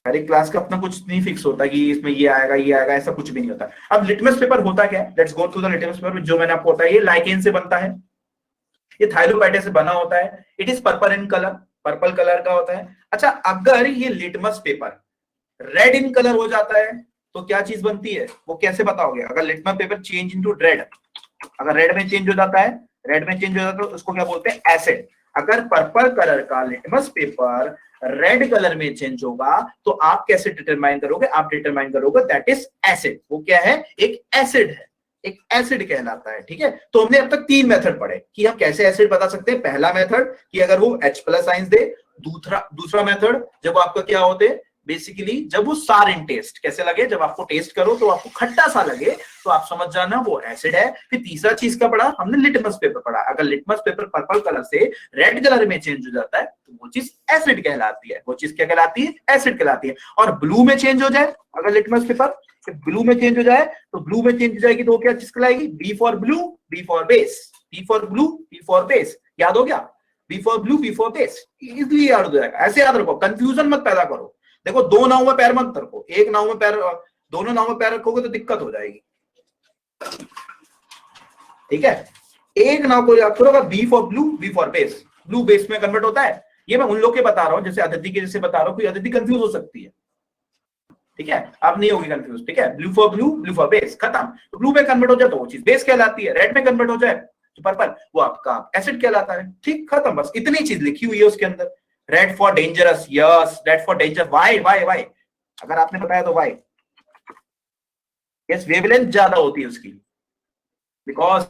Speaker 1: हर एक क्लास का अपना कुछ नहीं फिक्स होता कि इसमें ये आएगा, ऐसा कुछ भी नहीं होता। अब लिटमस पेपर होता क्या है, let's go through the litmus paper. जो मैंने आपको बताया, ये लाइकेन से बनता है, ये थाइलोपाइटे से बना होता है। It is purple in colour, purple colour का होता है। अच्छा, अगर ये litmus paper red in colour हो जाता है तो क्या चीज बनती है, वो कैसे बताओगे? अगर litmus paper change into red, अगर रेड में चेंज हो जाता है, रेड में चेंज हो जाता है तो उसको क्या बोलते हैं? एसिड। अगर पर्पल कलर का लिटमस पेपर रेड कलर में चेंज होगा तो आप कैसे डिटरमाइन करोगे? आप डिटरमाइन करोगे दैट इज एसिड। वो क्या है? एक एसिड है, एक एसिड कहलाता है। ठीक है, तो हमने अब तक 3 मेथड पढ़े कि हम कैसे एसिड बता सकते हैं। पहला मेथड कि अगर वो H+ आयंस दे। दूसरा मेथड जब आपका क्या होते हैं, बेसिकली जब वो सार इन टेस्ट कैसे लगे, जब आपको टेस्ट करो तो आपको खट्टा सा लगे तो आप समझ जाना वो एसिड है। फिर तीसरा चीज का पढ़ा हमने, लिटमस पेपर पढ़ा। अगर लिटमस पेपर पर्पल कलर से रेड कलर में चेंज हो जाता है तो वो चीज एसिड कहलाती है। वो चीज क्या कहलाती है? एसिड कहलाती है। और ब्लू में चेंज हो जाए, अगर लिटमस पेपर ब्लू में चेंज हो जाए तो ब्लू में चेंज हो जाएगी तो क्या चीज कहलाएगी? B for blue, B for base, B for blue, B for base. याद हो गया? B for blue, B for base, easily याद हो जाएगा। ऐसे याद रखो, कंफ्यूजन मत पैदा करो। देखो, 2 नाव में पैर मत रखो, एक नाव में पैर, दोनों नाव में पैर रखोगे तो दिक्कत हो जाएगी। ठीक है, एक नाव को याद करो, B for blue, B for base, blue base में कन्वर्ट होता है। ये मैं उन लोग के बता रहा हूं, जैसे अदिति के जैसे बता रहा हूं, कोई अदिति कंफ्यूज हो सकती है। ठीक है, अब नहीं होगी कंफ्यूज। ठीक है, blue for blue, blue for base, खत्म। तो ब्लू में कन्वर्ट हो जाए तो वो चीज बेस कहलाती है, रेड में कन्वर्ट हो जाए तो पर्पल, वो आपका एसिड कहलाता है। ठीक, खत्म, बस इतनी चीज लिखी हुई है उसके अंदर। Red for dangerous, yes, red for danger. Why why why, अगर आपने बताया तो वाई? यस, वेवलेंथ ज्यादा होती है उसकी, बिकॉज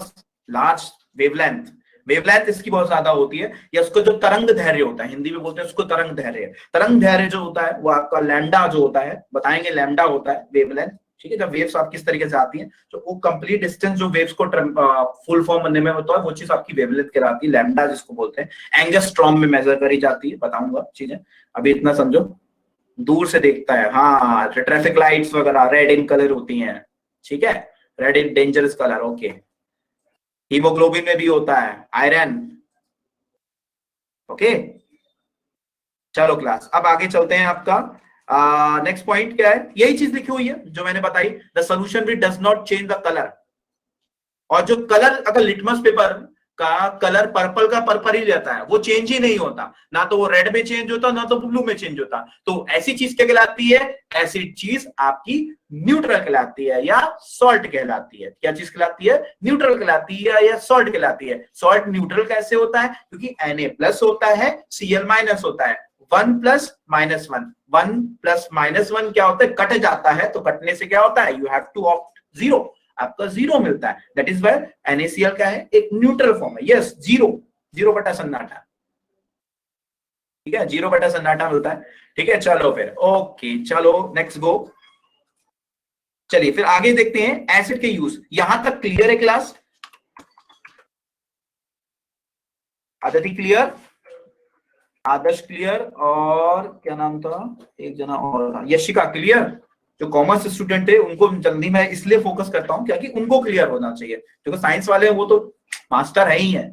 Speaker 1: लार्ज वेवलेंथ, वेवलेंथ इसकी बहुत ज्यादा होती है। या उसको जो तरंग धैर्य होता है, हिंदी में बोलते हैं उसको तरंग धैर्य। तरंग धैर्य जो होता है वो आपका लैम्डा जो होता है, बताएंगे लैम्डा होता है वेवलेंथ। ठीक है, जब वेव्स आप किस तरीके से आती हैं तो वो कंप्लीट डिस्टेंस जो वेव्स को फुल फॉर्म बनने में होता है वो चीज आपकी वेवलेंथ कहलाती है, लैम्डा जिसको बोलते हैं। एंगस्ट्रॉम में मेजर करी जाती है, बताऊंगा चीजें, अभी इतना समझो। दूर से देखता है, हाँ, ट्रैफिक लाइट्स वगैरह रेड इन कलर होती हैं। ठीक है, रेड इन डेंजरस कलर। ओके, हीमोग्लोबिन में भी होता है, आयरन। ओके, चलो क्लास, अब आगे चलते हैं। आपका नेक्स्ट पॉइंट क्या है? यही चीज लिखी हुई है जो मैंने बताई, the solution which does not change the colour. और जो कलर, अगर लिटमस पेपर का कलर पर्पल का पर्पल ही रहता है, वो चेंज ही नहीं होता, ना तो वो रेड में चेंज होता ना तो ब्लू में चेंज होता, तो ऐसी चीज क्या कहलाती है? ऐसी चीज आपकी न्यूट्रल कहलाती है या सॉल्ट कहलाती है। क्या चीज कहलाती है? न्यूट्रल कहलाती है या सॉल्ट कहलाती है। सॉल्ट न्यूट्रल कैसे होता है? क्योंकि Na+ होता है, Cl- होता है। 1 + -1, 1 + -1 क्या होता है? कट जाता है, तो कटने से क्या होता है? यू हैव टू ऑप्ट 0, आपका 0 मिलता है। दैट इज वाई NaCl क्या है? एक न्यूट्रल फॉर्म है। यस, 0 बटा सन्नाटा। ठीक है, 0 बटा सन्नाटा मिलता है। ठीक है, चलो फिर, ओके, चलो नेक्स्ट गो। चलिए फिर आगे देखते हैं एसिड के यूज। यहां तक क्लियर है क्लास? आदिति क्लियर? आदर्श क्लियर? और क्या नाम था एक जना और था, यशिका क्लियर? जो कॉमर्स स्टूडेंट है उनको जल्दी मैं इसलिए फोकस करता हूं क्योंकि उनको क्लियर होना चाहिए। क्योंकि साइंस वाले हैं वो तो मास्टर है ही है।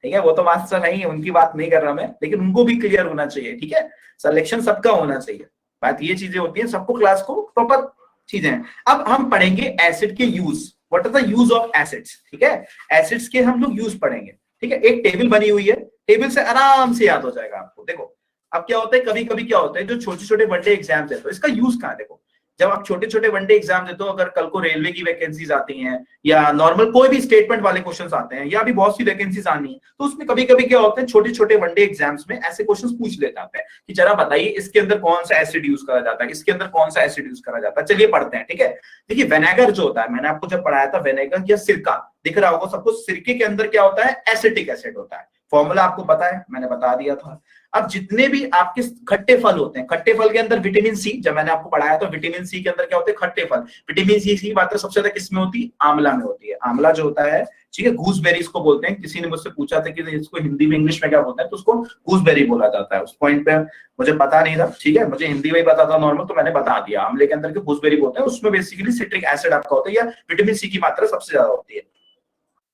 Speaker 1: ठीक है, वो तो मास्टर है ही है, उनकी बात नहीं कर रहा मैं, लेकिन उनको भी क्लियर होना चाहिए। ठीक है, सिलेक्शन सबका होना चाहिए। बात ये चीजें होती है, सबको क्लास को प्रॉपर चीजें हैं। अब हम पढ़ेंगे एसिड के use, what are the use of acids. ठीक है, एसिड्स के हम लोग यूज पढ़ेंगे। ठीक है, एक टेबल बनी हुई है, टेबल से आराम से याद हो जाएगा आपको। देखो, अब क्या होता है, कभी कभी क्या होता है, जो छोटे छोटे वनडे एग्जाम्स है तो इसका यूज कहाँ है? देखो, जब आप छोटे छोटे वनडे एग्जाम देते हो, अगर कल को रेलवे की वैकेंसीज आती हैं या नॉर्मल कोई भी स्टेटमेंट वाले क्वेश्चंस आते हैं या भी बहुत सी वैकेंसीज आनी है, तो उसमें कभी कभी क्या होता है, छोटे छोटे वनडे एग्जाम्स में ऐसे क्वेश्चंस पूछ ले जाते हैं कि जरा बताइए इसके अंदर कौन सा एसिड यूज करा जाता है, इसके अंदर कौन सा एसिड यूज करा जाता है। चलिए पढ़ते हैं। ठीक है, देखिए विनेगर जो होता है, मैंने आपको जब पढ़ाया था विनेगर या सिरका, दिख रहा होगा सबको, सिरके के अंदर क्या होता है? एसिटिक एसिड होता है। फॉर्मूला आपको पता है, मैंने बता दिया था। अब जितने भी आपके खट्टे फल होते हैं, खट्टे फल के अंदर विटामिन सी, जब मैंने आपको पढ़ाया था विटामिन सी के अंदर क्या होते हैं? खट्टे फल। विटामिन सी की मात्रा सबसे ज्यादा किसमें होती है? आंवला में होती है। आंवला जो होता है, ठीक है, गूसबेरीज को बोलते हैं। किसी ने मुझसे पूछा था कि इसको हिंदी में इंग्लिश में क्या बोलते हैं, तो उसको गूसबेरी बोला जाता है। उस पॉइंट पे मुझे पता नहीं था। ठीक है, मुझे हिंदी में ही पता था नॉर्मल, तो मैंने बता दिया। आंवले के अंदर गूसबेरी बोलते हैं, उसमें बेसिकली सिट्रिक एसिड आपका होता है या विटामिन सी की मात्रा सबसे ज्यादा होती है।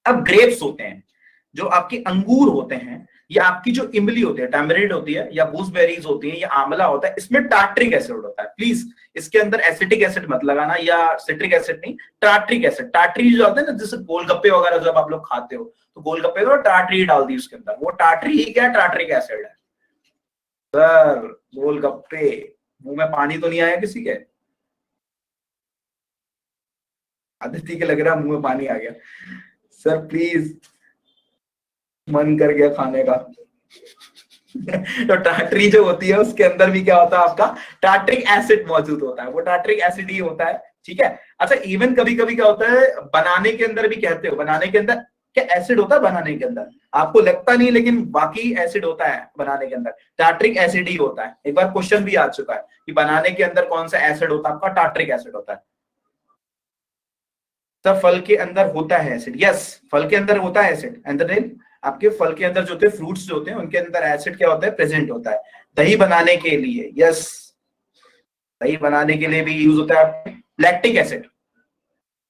Speaker 1: अब ग्रेप्स होते हैं, जो आपके अंगूर होते हैं, ये आपकी जो इमली होती है, टैमरिंड होती है, या गूसबेरीज होती है, या आंवला होता है, इसमें टार्ट्रिक एसिड होता है। प्लीज इसके अंदर एसिटिक एसिड मत लगाना, या सिट्रिक एसिड नहीं, टार्ट्रिक एसिड। टार्ट्री जो होता है ना, जैसे गोलगप्पे वगैरह जब आप लोग खाते हो तो गोलगप्पे को टार्ट्री डाल दी उसके अंदर, वो टार्ट्री ही क्या, टार्ट्रिक एसिड है। सर गोलगप्पे, मुंह में पानी तो नहीं आया किसी के? आदित्य के लग रहा है मुंह में पानी आ गया। सर प्लीज, मन कर गया खाने का। तो टार्ट्री जो होती है उसके अंदर भी क्या होता है, आपका टार्ट्रिक एसिड मौजूद होता है, वो टार्ट्रिक एसिड ही होता है। ठीक है। अच्छा, इवन कभी कभी क्या होता है, बनाने के अंदर भी कहते हो, बनाने के अंदर क्या एसिड होता है, बनाने के अंदर आपको लगता नहीं, लेकिन बाकी एसिड होता है बनाने के अंदर, टार्ट्रिक एसिड ही होता है। एक बार क्वेश्चन भी आ चुका है कि बनाने के अंदर कौन सा एसिड होता है, आपका टार्ट्रिक एसिड होता है। सब फल के अंदर होता है एसिड, यस, फल के अंदर होता है एसिड। एंड आपके फल के अंदर जो होते हैं, फ्रूट्स जो होते हैं, उनके अंदर एसिड क्या होता है, प्रेजेंट होता है। दही बनाने के लिए, यस, दही बनाने के लिए भी यूज होता है लैक्टिक एसिड।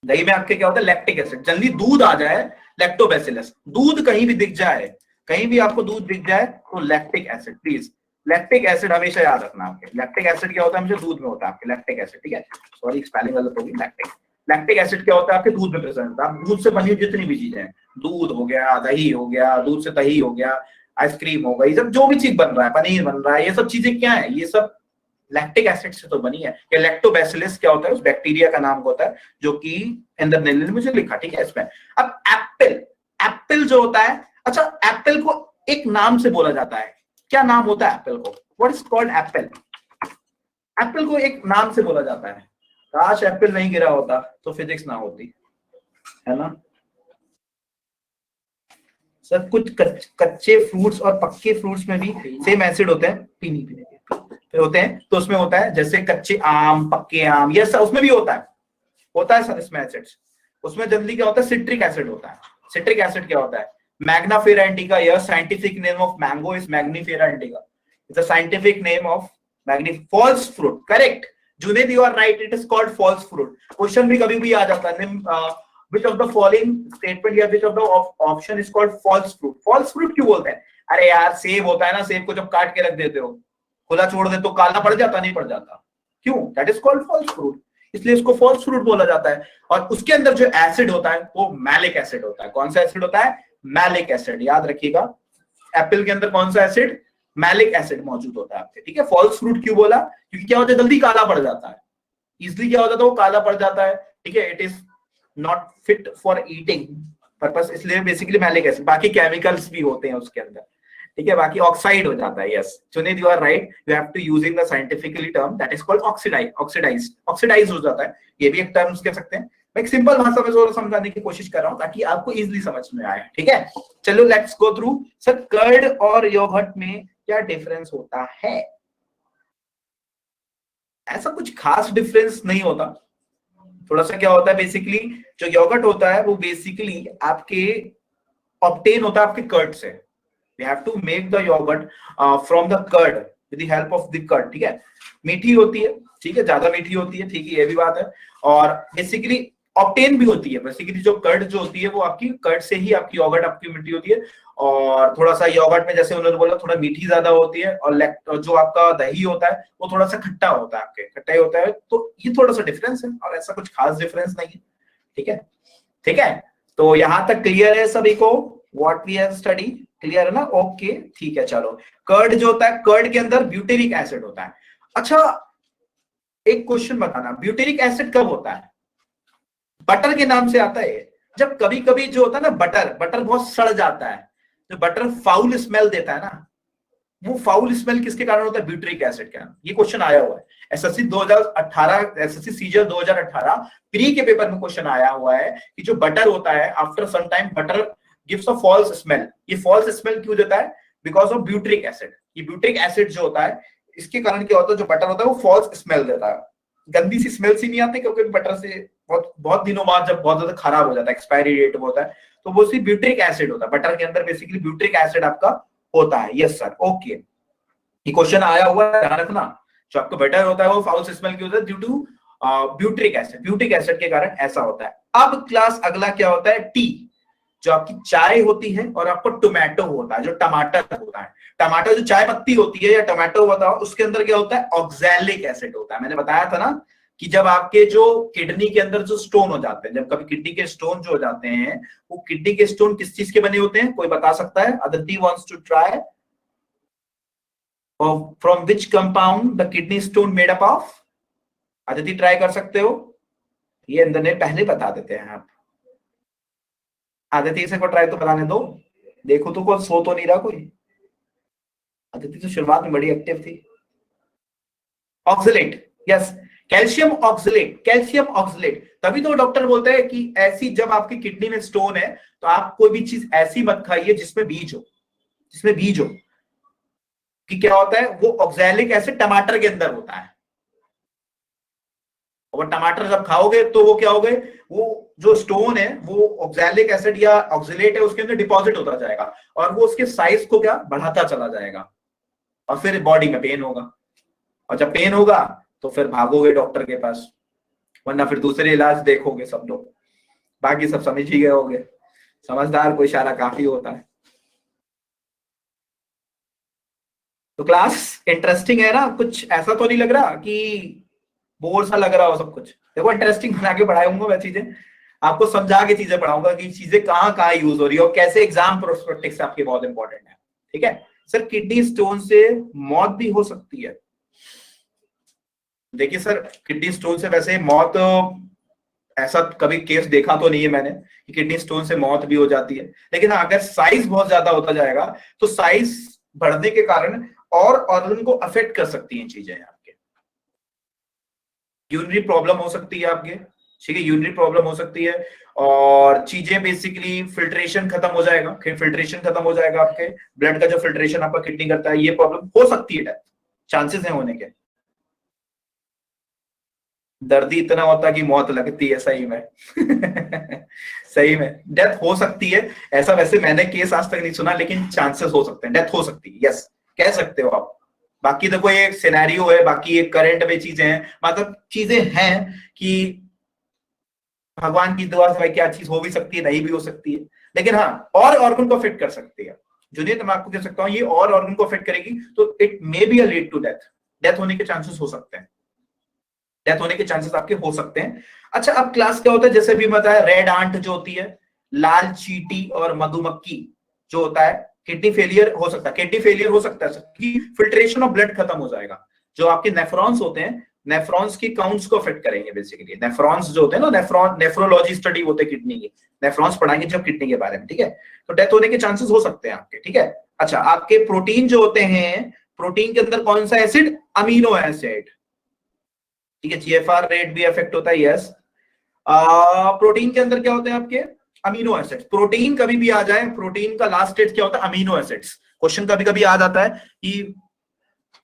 Speaker 1: दही में आपके क्या होता है, लैक्टिक एसिड। जल्दी दूध आ जाए, लैक्टोबैसिलस, दूध कहीं भी दिख जाए, कहीं भी आपको दूध दिख जाए तो lactic acid. Please lactic acid हमेशा याद रखना आपके। लैक्टिक एसिड क्या होता है, हमेशा दूध में होता है आपके लैक्टिक एसिड। ठीक है, सॉरी स्पेलिंग गलत होगी। लैक्टिक, लैक्टिक एसिड क्या होता है, आपके दूध में प्रेजेंट होता है। आप दूध से बनी हुई जितनी भी चीजें हैं, दूध हो गया, दही हो गया, दूध से दही हो गया, आइसक्रीम हो गई, सब जो भी चीज बन रहा है, पनीर बन रहा है, ये सब चीजें क्या है, ये सब लैक्टिक एसिड से तो बनी है। या लैक्टोबैसिलस क्या होता है, उस बैक्टीरिया का नाम होता है, जो कि अंदर ने मुझे लिखा। ठीक है, इसमें अब एप्पल, एप्पल जो होता है, अच्छा एप्पल को एक नाम से बोला जाता है, क्या नाम होता है एप्पल को, what is called Apple? Apple को एक नाम से बोला जाता है। काश एप्पल नहीं गिरा होता तो फिजिक्स ना होती, है ना सर? कुछ कच्चे फ्रूट्स और पक्के फ्रूट्स में भी सेम एसिड होते हैं, पीनी पीने के होते हैं, तो उसमें होता है जैसे कच्चे आम, पक्के आम, ये सब उसमें भी होता है सर इसमें एसिड्स। उसमें जनरली क्या होता है, सिट्रिक एसिड होता है। सिट्रिक एसिड क्या होता है, मैग्नाफेरा इंडिका, यह scientific name of mango is mangifera indica, it's a scientific name of magni, false fruit, correct Junaid, you are right, it is called false fruit. Question भी कभी भी आ जाता है, which of the following statement या which of the option is called false fruit? false fruit क्यों बोलते हैं? अरे यार सेब होता है ना, सेब को जब काट के रख देते हो, खुला छोड़ दे तो काला पड़ जाता, नहीं पड़ जाता, क्यों? That is called false fruit, इसलिए इसको फॉल्स फ्रूट बोला जाता है। और उसके अंदर जो एसिड होता है वो मैलिक एसिड होता है। कौन सा एसिड होता है? मैलिक एसिड, याद रखिएगा। एप्पल के अंदर कौन सा एसिड? मैलिक एसिड मौजूद होता है आपके। ठीक है, फॉल्स फ्रूट क्यों बोला? क्योंकि क्या होता है, जल्दी काला पड़ जाता है, इजिली क्या होता है, वो काला पड़ जाता है। ठीक है, it is not fit for eating purpose, इसलिए बेसिकली मैलिक एसिड। बाकी केमिकल्स भी होते हैं उसके अंदर, ठीक है, बाकी ऑक्साइड हो जाता है। यस चुनीद, you are right, you have to using the scientifically term that is called oxidise हो जाता है, ये भी एक टर्म्स कह सकते हैं। मैं एक सिंपल भाषा में थोड़ा समझाने की कोशिश कर रहा हूं ताकि आपको इजीली समझ में आए। ठीक है, चलो let's go through. Sir curd और योगर्ट में क्या डिफरेंस होता है? ऐसा कुछ खास डिफरेंस नहीं होता। थोड़ा सा क्या होता है, बेसिकली जो योगर्ट होता है वो बेसिकली आपके ऑब्टेन होता है आपके कर्ड से। We have to make the yogurt from the curd with the help of the curd. ठीक है, मीठी होती है, ठीक है, ज्यादा मीठी होती है, ठीक है, ये भी बात है। और बेसिकली ऑब्टेन भी होती है, बेसिकली जो कर्ड जो होती है वो आपकी कर्ड से ही आपकी योगर्ट आपकी मीठी होती है। और थोड़ा सा योगर्ट में जैसे उन्होंने बोला थोड़ा मीठी ज्यादा होती है, और जो आपका दही होता है वो थोड़ा सा खट्टा होता है, आपके खट्टा ही होता है। तो ये थोड़ा सा डिफरेंस है और ऐसा कुछ खास डिफरेंस नहीं है। ठीक है, ठीक है, तो यहां तक क्लियर है सभी को? What we have study clear है ना? ओके ठीक है, चलो। कर्ड जो होता है, कर्ड के अंदर ब्यूटेरिक एसिड होता है। अच्छा एक क्वेश्चन बताना, ब्यूटेरिक एसिड कब होता है? बटर के नाम से आता है, जब कभी कभी जो होता है ना बटर बहुत सड़ जाता है, जो बटर फाउल स्मेल देता है ना, वो फाउल स्मेल किसके कारण होता है? ब्यूटेरिक एसिड के कारण। ये क्वेश्चन आया हुआ है एसएससी 2018, एसएससी सीजीएल 2018 प्री के पेपर में क्वेश्चन आया हुआ है कि जो बटर होता है after some time butter gives a false smell. ये फॉल्स स्मेल क्यों देता है? Because of butyric acid. ये ब्यूटेरिक एसिड जो होता है इसके कारण क्या होता है, जो बटर होता है वो फॉल्स स्मेल देता है, गंदी सी स्मेल सी नहीं आती, क्योंकि बटर से बहुत दिनों बाद जब बहुत ज्यादा खराब हो जाता है, एक्सपायरी डेट होता है, तो वो सिर्फ ब्यूटेरिक एसिड होता है। बटर के अंदर बेसिकली ब्यूटेरिक एसिड आपका होता है। यस सर, ओके, ये क्वेश्चन आया हुआ है, ध्यान रखना। जो आपका बटर होता है वो फाउल स्मेल क्यों होता है? Due to butyric acid, butyric acid के कारण ऐसा होता है। अब क्लास अगला क्या होता है? टी। जो आपकी चाय होती है और आपको टोमेटो होता है, जो टमाटर होता है, टमाटर जो चाय पत्ती होती है या टोमेटो होता है, उसके अंदर क्या होता है, ऑक्सैलिक एसिड होता है। मैंने बताया था ना कि जब आपके जो किडनी के अंदर जो स्टोन हो जाते हैं, जब कभी किडनी के स्टोन जो हो जाते हैं, वो किडनी के स्टोन किस चीज के बने होते हैं, कोई बता सकता है? Aditi wants to try. From which compound the kidney stone made up of? Aditi try कर सकते हो, ये अंदर ने पहले बता देते हैं आप। अदिति से को ट्राई तो बताने दो, देखो तो कौन सो तो नहीं रहा कोई। अदिति तो शुरुआत में बड़ी एक्टिव थी। Oxalate, yes, calcium oxalate, calcium oxalate. तभी तो डॉक्टर बोलते हैं कि ऐसी जब आपकी किडनी में स्टोन है तो आप कोई भी चीज ऐसी मत खाइए जिसमें बीज हो, जिसमें बीज हो। कि क्या होता है, वो ऑक्सैलिक एसिड टमाटर के अंदर होता है, और टमाटर जब खाओगे तो वो क्या हो गए, वो जो स्टोन है वो ऑक्सैलिक एसिड या ऑक्सलेट है उसके अंदर डिपॉजिट होता जाएगा, और वो उसके साइज को क्या बढ़ाता चला जाएगा, और फिर बॉडी में पेन होगा, और जब पेन होगा तो फिर भागोगे डॉक्टर के पास, वरना फिर दूसरे इलाज देखोगे सब लोग। बाकी सब समझ ही गए होगे, समझदार को इशारा काफी होता है। तो क्लास इंटरेस्टिंग है ना? कुछ ऐसा तो नहीं लग रहा कि बोर सा लग रहा हो सब कुछ? देखो इंटरेस्टिंग बना के पढ़ाऊंगा मैं चीजें, आपको समझा के चीजें पढ़ाऊंगा कि चीजें कहाँ कहाँ यूज हो रही है और कैसे एग्जाम प्रोस्पेक्टिक्स आपके बहुत इंपॉर्टेंट है। ठीक है सर, किडनी स्टोन से मौत भी हो सकती है? देखिए सर, किडनी स्टोन से वैसे मौत, ऐसा कभी केस देखा तो नहीं है मैंने कि किडनी स्टोन से मौत भी हो जाती है, लेकिन अगर साइज बहुत ज्यादा होता जाएगा तो साइज बढ़ने के कारण और ऑर्गन को अफेक्ट कर सकती हैं चीजें। आपके यूरिनरी प्रॉब्लम हो सकती है आपके, ठीक है, यूरिनरी प्रॉब्लम हो सकती है, और चीजें बेसिकली फिल्ट्रेशन खत्म हो जाएगा, फिल्ट्रेशन खत्म हो जाएगा, आपके ब्लड का जो फिल्ट्रेशन आपका किडनी करता है, ये प्रॉब्लम हो सकती है, डेथ चांसेस है होने के। दर्द ही इतना होता है कि मौत लगती है सही में सही में डेथ हो सकती है, ऐसा वैसे मैंने केस आज तक नहीं सुना, लेकिन चांसेस हो सकते हैं, डेथ हो सकती है, यस कह सकते हो आप। बाकी देखो ये सिनेरियो है, बाकी ये करंट में चीजें हैं, मतलब चीजें हैं कि भगवान की दुआ से भाई क्या चीज हो भी सकती है, नहीं भी हो सकती है, लेकिन हाँ और ऑर्गन को अफेक्ट कर सकती है। जुनियर मैं आपको कह सकता हूँ ये और ऑर्गन को अफेक्ट करेगी, तो it may be a lead to death, death होने के चांसेस हो सकते हैं, डेथ होने के चांसेस आपके हो सकते हैं। अच्छा, अब क्लास क्या होता है, जैसे भी बताया, रेड आंट जो होती है, लाल चींटी और मधुमक्खी जो होता है, किडनी फेलियर हो सकता है, किडनी फेलियर हो सकता है कि फिल्ट्रेशन ऑफ ब्लड खत्म हो जाएगा, जो आपके नेफ्रॉन्स होते हैं, नेफ्रॉन्स की काउंट्स को अफेक्ट करेंगे बेसिकली। नेफ्रॉन्स जो होते हैं ना, नेफ्रोलॉजी स्टडी होते हैं किडनी की, नेफ्रॉन्स पढ़ाएंगे जब किडनी के बारे में, ठीक है, तो डेथ होने के चांसेस हो सकते हैं आपके, ठीक है। अच्छा, आपके प्रोटीन जो होते हैं, प्रोटीन के अंदर कौन सा एसिड, अमीनो एसिड, ठीक है, जीएफआर रेट भी इफेक्ट होता है, यस। प्रोटीन के अंदर क्या होते हैं आपके, अमीनो एसिड्स। प्रोटीन कभी भी आ जाए, प्रोटीन का लास्ट स्टेज क्या होता है, अमीनो एसिड्स। क्वेश्चन कभी कभी याद आता है कि,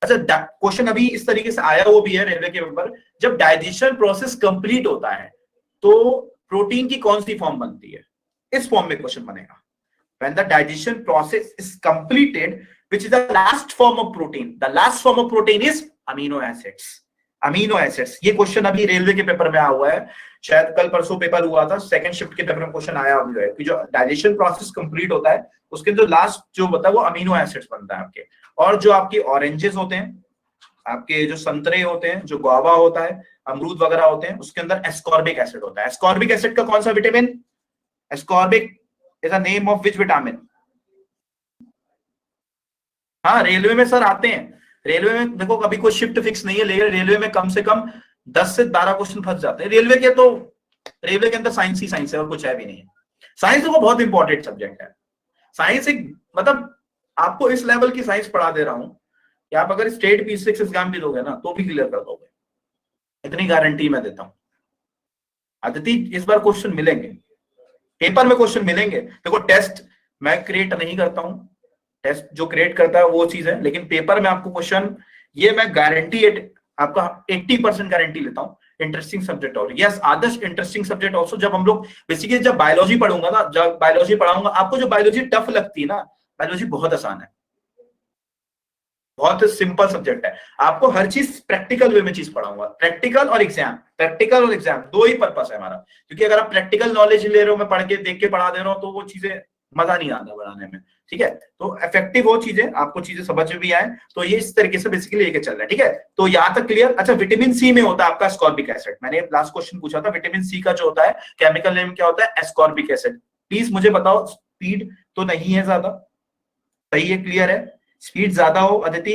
Speaker 1: अच्छा क्वेश्चन अभी इस तरीके से आया वो भी है रेलवे के ऊपर, जब डाइजेशन प्रोसेस कंप्लीट होता है तो प्रोटीन की कौन सी फॉर्म बनती है, इस फॉर्म में क्वेश्चन बनेगा। When the digestion process is completed, which is the last form of protein? The last form of protein is amino acids. Amino acids, ये क्वेश्चन अभी रेलवे के पेपर में आया हुआ है, शायद कल परसों पेपर हुआ था, सेकंड शिफ्ट के पेपर में क्वेश्चन आया हुआ है कि जो डाइजेशन प्रोसेस कंप्लीट होता है उसके जो लास्ट जो होता है वो अमीनो एसिड्स बनता है आपके। और जो आपके ऑरेंजेस होते हैं, आपके जो संतरे होते हैं, जो गुआवा होता है, अमरूद वगैरह होते हैं, उसके अंदर एस्कॉर्बिक एसिड होता है। एस्कॉर्बिक एसिड का कौन सा vitamin, ascorbic is the name of which vitamin? हाँ रेलवे में सर आते हैं, रेलवे में देखो कभी कोई शिफ्ट फिक्स नहीं है, लेकिन रेलवे में कम से कम 10 से 12 क्वेश्चन फंस जाते हैं रेलवे के, तो रेलवे के अंदर साइंस ही साइंस है और कुछ है भी नहीं है। साइंस तो बहुत इंपॉर्टेंट सब्जेक्ट है, साइंस एक मतलब आपको इस लेवल की साइंस पढ़ा दे रहा हूं कि आप अगर स्टेट P6 एग्जाम भी दोगे ना तो भी क्लियर कर दोगे, इतनी गारंटी मैं देता हूं। अदिति इस बार क्वेश्चन मिलेंगे, पेपर में क्वेश्चन मिलेंगे। देखो टेस्ट मैं क्रिएट नहीं करता हूं, टेस्ट जो क्रिएट करता है वो चीज है, लेकिन पेपर में आपको क्वेश्चन, ये मैं गारंटी आपका 80% गारंटी लेता हूं। इंटरेस्टिंग सब्जेक्ट और यस आदर्श, इंटरेस्टिंग सब्जेक्ट ऑल्सो। जब हम लोग बेसिकली जब बायोलॉजी पढ़ूंगा ना, जब बायोलॉजी पढ़ाऊंगा आपको, जो बायोलॉजी टफ लगती है ना, बायोलॉजी बहुत आसान है, बहुत सिंपल सब्जेक्ट है, आपको हर चीज प्रैक्टिकल वे में चीज पढ़ाऊंगा। प्रैक्टिकल और एग्जाम, प्रैक्टिकल और एग्जाम दो ही पर्पस है हमारा, क्योंकि अगर आप प्रैक्टिकल नॉलेज ले रहे हो, मैं पढ़ के देख के पढ़ा दे रहा हूँ, तो वो चीजें मजा नहीं आता पढ़ाने में, ठीक है। तो इफेक्टिव हो चीजें, आपको चीजें समझ में भी आए, तो ये इस तरीके से बेसिकली लेके चल रहा है, ठीक है। तो यहां तक क्लियर। अच्छा, विटामिन सी में होता है आपका एस्कॉर्बिक एसिड। मैंने लास्ट क्वेश्चन पूछा था, विटामिन सी का जो होता है केमिकल नेम क्या होता है, एस्कॉर्बिक एसिड। प्लीज मुझे बताओ, स्पीड तो नहीं है ज्यादा, सही है, क्लियर है। स्पीड ज्यादा हो अदिति,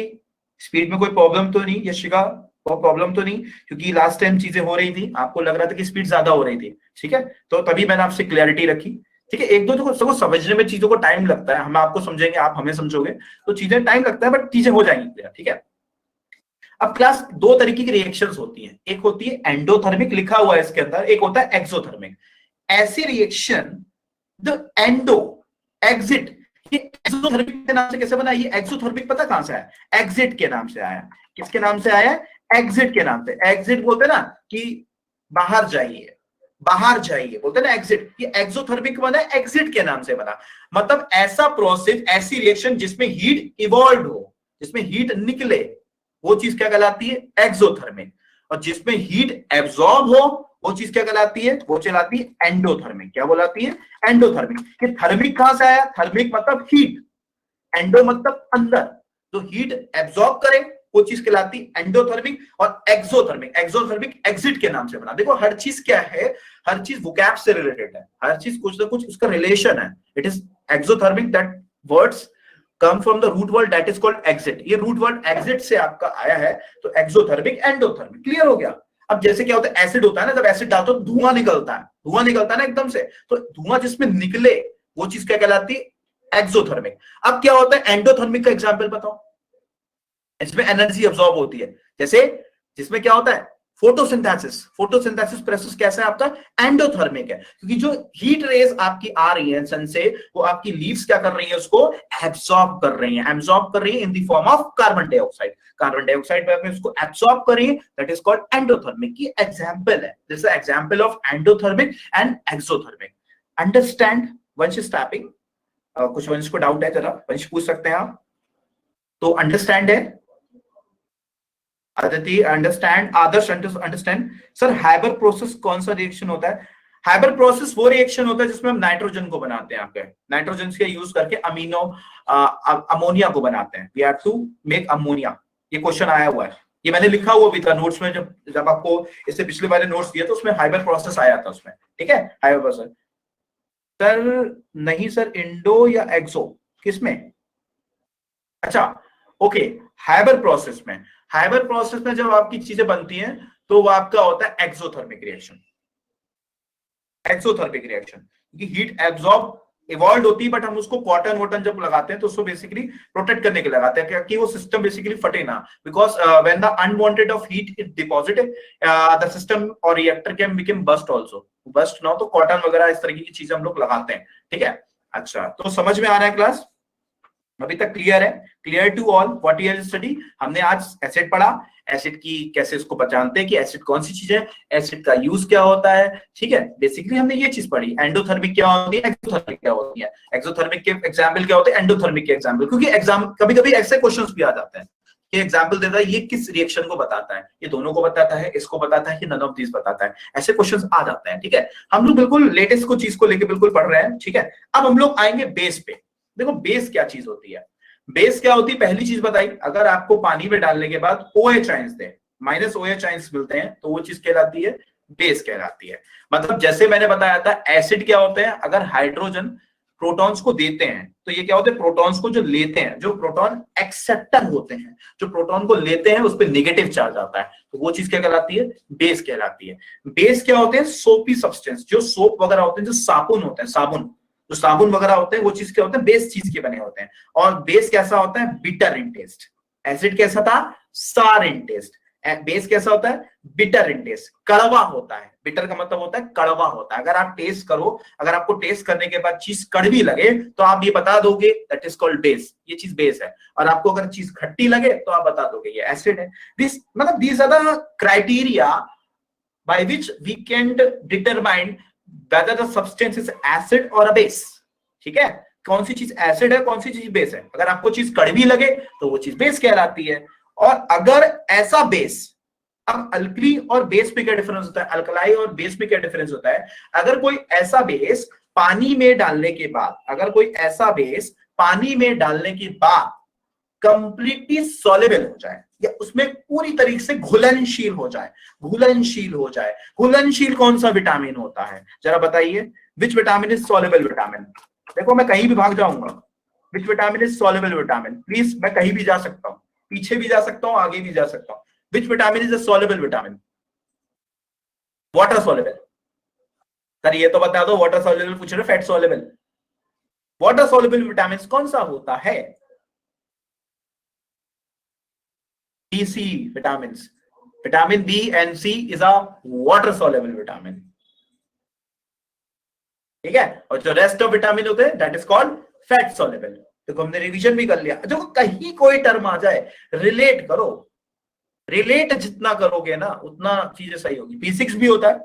Speaker 1: स्पीड में कोई प्रॉब्लम तो नहीं, यशिका कोई प्रॉब्लम तो नहीं, क्योंकि लास्ट टाइम चीजें हो रही थी, आपको लग रहा था कि स्पीड ज्यादा हो रही थी, ठीक है, तो तभी मैंने आपसे क्लैरिटी रखी, ठीक है। एक दो को समझने में चीजों को टाइम लगता है, हम आपको समझेंगे, आप हमें समझोगे, तो चीजें टाइम लगता है, बट चीजें हो जाएंगी क्लियर, ठीक है। अब क्लास दो तरीके की रिएक्शंस होती हैं, एक होती है एंडोथर्मिक, लिखा हुआ है इसके अंदर, एक होता है एक्सोथर्मिक। ऐसी रिएक्शन द एंडो एग्जिट, ये एक्सोथर्मिक के नाम से कैसे बना, ये एक्सोथर्मिक पता कहां से आया, एग्जिट के नाम से आया। किसके नाम से आया, एग्जिट के नाम से। एग्जिट बोलते ना कि बाहर जाइए, बाहर जाइए बोलते ना एग्जिट, ये एक्सोथर्मिक बना, एग्जिट के नाम से बना। मतलब ऐसा प्रोसेस, ऐसी रिएक्शन जिसमें हीट इवॉल्व हो, जिसमें हीट निकले, वो चीज क्या कहलाती है, एक्सोथर्मिक। और जिसमें हीट एब्जॉर्ब हो, वो चीज क्या कहलाती है, वो चलाती है एंडोथर्मिक। क्या बोलाती है, एंडोथर्मिक। कि थर्मिक कहां से आया, थर्मिक मतलब हीट, एंडो मतलब अंदर, तो हीट एब्जॉर्ब करे, वो चीज कहलाती है एंडोथर्मिक। और एक्सोथर्मिक, एक्सोथर्मिक एग्जिट के नाम से बना। देखो हर चीज क्या है, हर चीज वोकैब से रिलेटेड है, हर चीज कुछ ना कुछ उसका रिलेशन है। It is exothermic, that words come from the root word that is called exit। ये रूट वर्ड exit से आपका आया है, तो एक्सोथर्मिक एंडोथर्मिक, क्लियर हो गया। अब जैसे क्या होता है, एसिड होता है ना, जब एसिड डालते हो तो धुआं निकलता है, धुआं निकलता है ना एकदम से, तो धुआं जिसमें निकले वो चीज क्या कहलाती है, एक्सोथर्मिक। अब क्या होता है, एंडोथर्मिक का एग्जांपल बताओ, इसमें एनर्जी अब्सॉर्ब होती है, जैसे जिसमें क्या होता है, फोटोसिंथेसिस। फोटोसिंथेसिस प्रोसेस कैसा है आपका, एंडोथर्मिक है, क्योंकि जो हीट रेज आपकी आ रही है सन से, वो आपकी लीव्स क्या कर रही है, उसको एब्सॉर्ब कर रही है, एब्सॉर्ब कर रही है in the form of carbon dioxide. Carbon dioxide में उसको एब्सॉर्ब कर रही है, दैट इज कॉल्ड एंडोथर्मिक। की एग्जांपल है, this is example of endothermic and exothermic. Understand, वंश इज टाइपिंग, कुछ वंश को डाउट है, जरा वंश पूछ सकते हैं आप, तो अंडरस्टैंड है अदिति, अंडरस्टैंड, आदर्श अंडरस्टैंड। सर हाइबर प्रोसेस कौन सा रिएक्शन होता है, हाइबर प्रोसेस वो रिएक्शन होता है जिसमें हम नाइट्रोजन को बनाते हैं, आपके नाइट्रोजन के यूज करके अमीनो अमोनिया को बनाते हैं, we have to make ammonia. ये क्वेश्चन आया हुआ है, ये मैंने लिखा हुआ भी था नोट्स में, जब आपको इससे पिछले वाले नोट्स दिए तो उसमें हाइबर प्रोसेस आया था उसमें, ठीक है, हाइबर प्रोसेस। सर नहीं सर, इंडो या एक्सो किसमें, अच्छा ओके, हाइबर प्रोसेस में, हाइबर प्रोसेस में जब आपकी चीजें बनती हैं तो वो आपका होता है एक्सोथर्मिक रिएक्शन। एक्सोथर्मिक रिएक्शन क्योंकि हीट एब्जॉर्ब इवॉल्व होती है, बट हम उसको कॉटन वॉटन जब लगाते हैं तो उसको बेसिकली प्रोटेक्ट करने के लिए लगाते हैं कि वो सिस्टम बेसिकली फटे ना, because when the unwanted of heat is deposited the system और reactor can become burst also, burst ना हो तो कॉटन वगैरह इस तरीके की चीजें हम लोग लगाते हैं, ठीक है। अच्छा, तो समझ में आ रहा है क्लास, अभी तक क्लियर है, clear to all what you have study. हमने आज एसिड पढ़ा, एसिड की कैसे उसको पहचानते हैं कि एसिड कौन सी चीज है, एसिड का यूज क्या होता है, ठीक है, बेसिकली हमने ये चीज पढ़ी। एंडोथर्मिक क्या होती है, एक्सोथर्मिक क्या होती है, एक्सोथर्मिक के एग्जांपल क्या होते हैं, एंडोथर्मिक के एग्जांपल, क्योंकि एग्जाम कभी कभी ऐसे क्वेश्चंस भी आ जाते हैं कि एग्जांपल देता है ये किस रिएक्शन को बताता है, ये दोनों को बताता है, इसको बताता है, कि नन ऑफ दिस बताता है, ऐसे क्वेश्चंस आ जाते हैं, ठीक है। हम लोग बिल्कुल लेटेस्ट को चीज को लेके बिल्कुल पढ़ रहे हैं, ठीक है। अब हम लोग आएंगे बेस पे। देखो बेस क्या चीज होती है, बेस क्या होती है, पहली चीज बताई, अगर आपको पानी में डालने के बाद OH आयंस दे, -OH आयंस मिलते हैं, तो वो चीज कहलाती है बेस कहलाती है। मतलब जैसे मैंने बताया था, एसिड क्या होते हैं, अगर हाइड्रोजन प्रोटॉन्स को देते हैं तो ये क्या होते हैं, प्रोटॉन्स को जो लेते हैं, जो प्रोटॉन एक्सेप्टर होते हैं, जो प्रोटॉन को लेते हैं उस पर नेगेटिव चार्ज आता है, तो वो चीज क्या कहलाती है, बेस कहलाती है। बेस क्या होते हैं, सोपी सब्सटेंस, जो सोप वगैरह होते हैं, जो साबुन होते हैं, साबुन, जो साबुन वगैरह होते हैं, वो चीज क्या होते हैं, बेस चीज के बने होते हैं। और बेस कैसा होता है, बिटर इन टेस्ट। एसिड कैसा था, सार इन टेस्ट। बेस कैसा होता है, बिटर इन टेस्ट, कड़वा होता है। बिटर का मतलब होता है कड़वा होता है। अगर आप टेस्ट करो, अगर आपको टेस्ट करने के बाद चीज कड़वी लगे तो आप ये बता दोगे दैट इज कॉल्ड बेस, ये चीज बेस है। और आपको अगर चीज खट्टी लगे तो आप बता दोगे ये एसिड है। दिस मतलब these are the criteria by which we can determine whether the substance is acid or a base, ठीक है। कौन सी चीज एसिड है, कौन सी चीज बेस है। अगर आपको चीज कड़वी लगे तो वो चीज बेस कहलाती है। और अगर ऐसा बेस, अब अल्कली और बेस में क्या डिफरेंस होता है, अल्कलाई और बेस में क्या डिफरेंस होता है। अगर कोई ऐसा बेस पानी में डालने के बाद, अगर कोई ऐसा बेस पानी में डालने के बाद कंप्लीटली सॉल्युबल हो जाए या उसमें पूरी तरीके से घुलनशील हो जाए, घुलनशील हो जाए। घुलनशील कौन सा विटामिन होता है जरा बताइए, which vitamin is soluble vitamin. देखो मैं कहीं भी भाग जाऊंगा, which vitamin is soluble vitamin, please मैं कहीं भी जा सकता हूँ, पीछे भी जा सकता हूँ, आगे भी जा सकता हूँ। Which vitamin is a soluble vitamin, water soluble. Sir ये तो बता दो, वाटर सॉल्युबल पूछ रहे, fat soluble. Water soluble vitamin कौन सा होता है, B, C vitamins. Vitamin B and C is a water soluble vitamin. ठीक है, और जो रेस्ट ऑफ विटामिन होते हैं that is called fat soluble. देखो हमने रिवीजन भी कर लिया। जो कहीं कोई टर्म आ जाए रिलेट करो, रिलेट जितना करोगे ना उतना चीजें सही होगी। B6 भी होता है,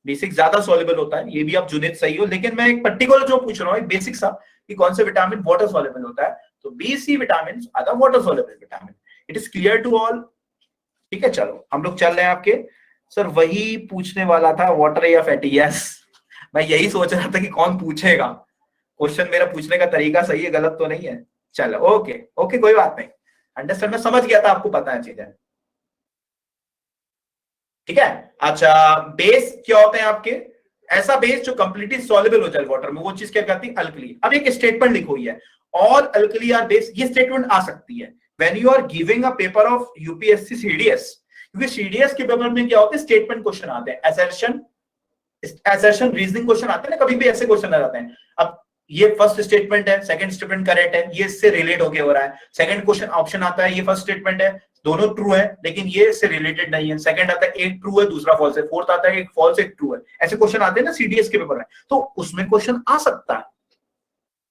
Speaker 1: B6 ज्यादा सॉल्युबल होता है, ये भी आप जुनेद सही हो, लेकिन मैं एक पर्टिकुलर जो पूछ रहा हूँ बेसिक सा कि कौन से विटामिन वाटर सॉल्युबल होता है, तो B, C vitamin are the water soluble vitamin. It is clear to all. ठीक है, चलो हम लोग चल रहे हैं आपके। सर वही पूछने वाला था, वाटर या फैटी। यस, मैं यही सोच रहा था कि कौन पूछेगा। क्वेश्चन मेरा पूछने का तरीका सही है, गलत तो नहीं है। चलो ओके ओके, कोई बात नहीं, अंडरस्टैंड, मैं समझ गया था आपको पता है चीजें। ठीक है, अच्छा बेस क्या होते हैं आपके, ऐसा बेस जो कंप्लीटली सॉल्युबल हो जाए वाटर में, वो चीज क्या कहती है, अल्कली। अब एक स्टेटमेंट लिखो है, ऑल अल्कली आर बेस, ये स्टेटमेंट आ सकती है when you are giving a paper of UPSC CDS. क्योंकि सीडीएस के पेपर में क्या होता है, स्टेटमेंट क्वेश्चन आते हैं, असर्शन रीजनिंग क्वेश्चन आते हैं ना, कभी भी ऐसे क्वेश्चन आ जाते हैं। अब ये फर्स्ट स्टेटमेंट है, सेकंड स्टेटमेंट करेक्ट है, ये इससे रिलेट होके हो रहा है। सेकंड क्वेश्चन ऑप्शन आता है, ये फर्स्ट स्टेटमेंट है, दोनों ट्रू है लेकिन ये इससे रिलेटेड नहीं है। सेकंड आता है एक ट्रू है दूसरा फॉल्स है, फोर्थ आता है एक फॉल्स एक ट्रू है। ऐसे क्वेश्चन आते हैं ना सीडीएस के पेपर में, तो उसमें क्वेश्चन आ सकता है,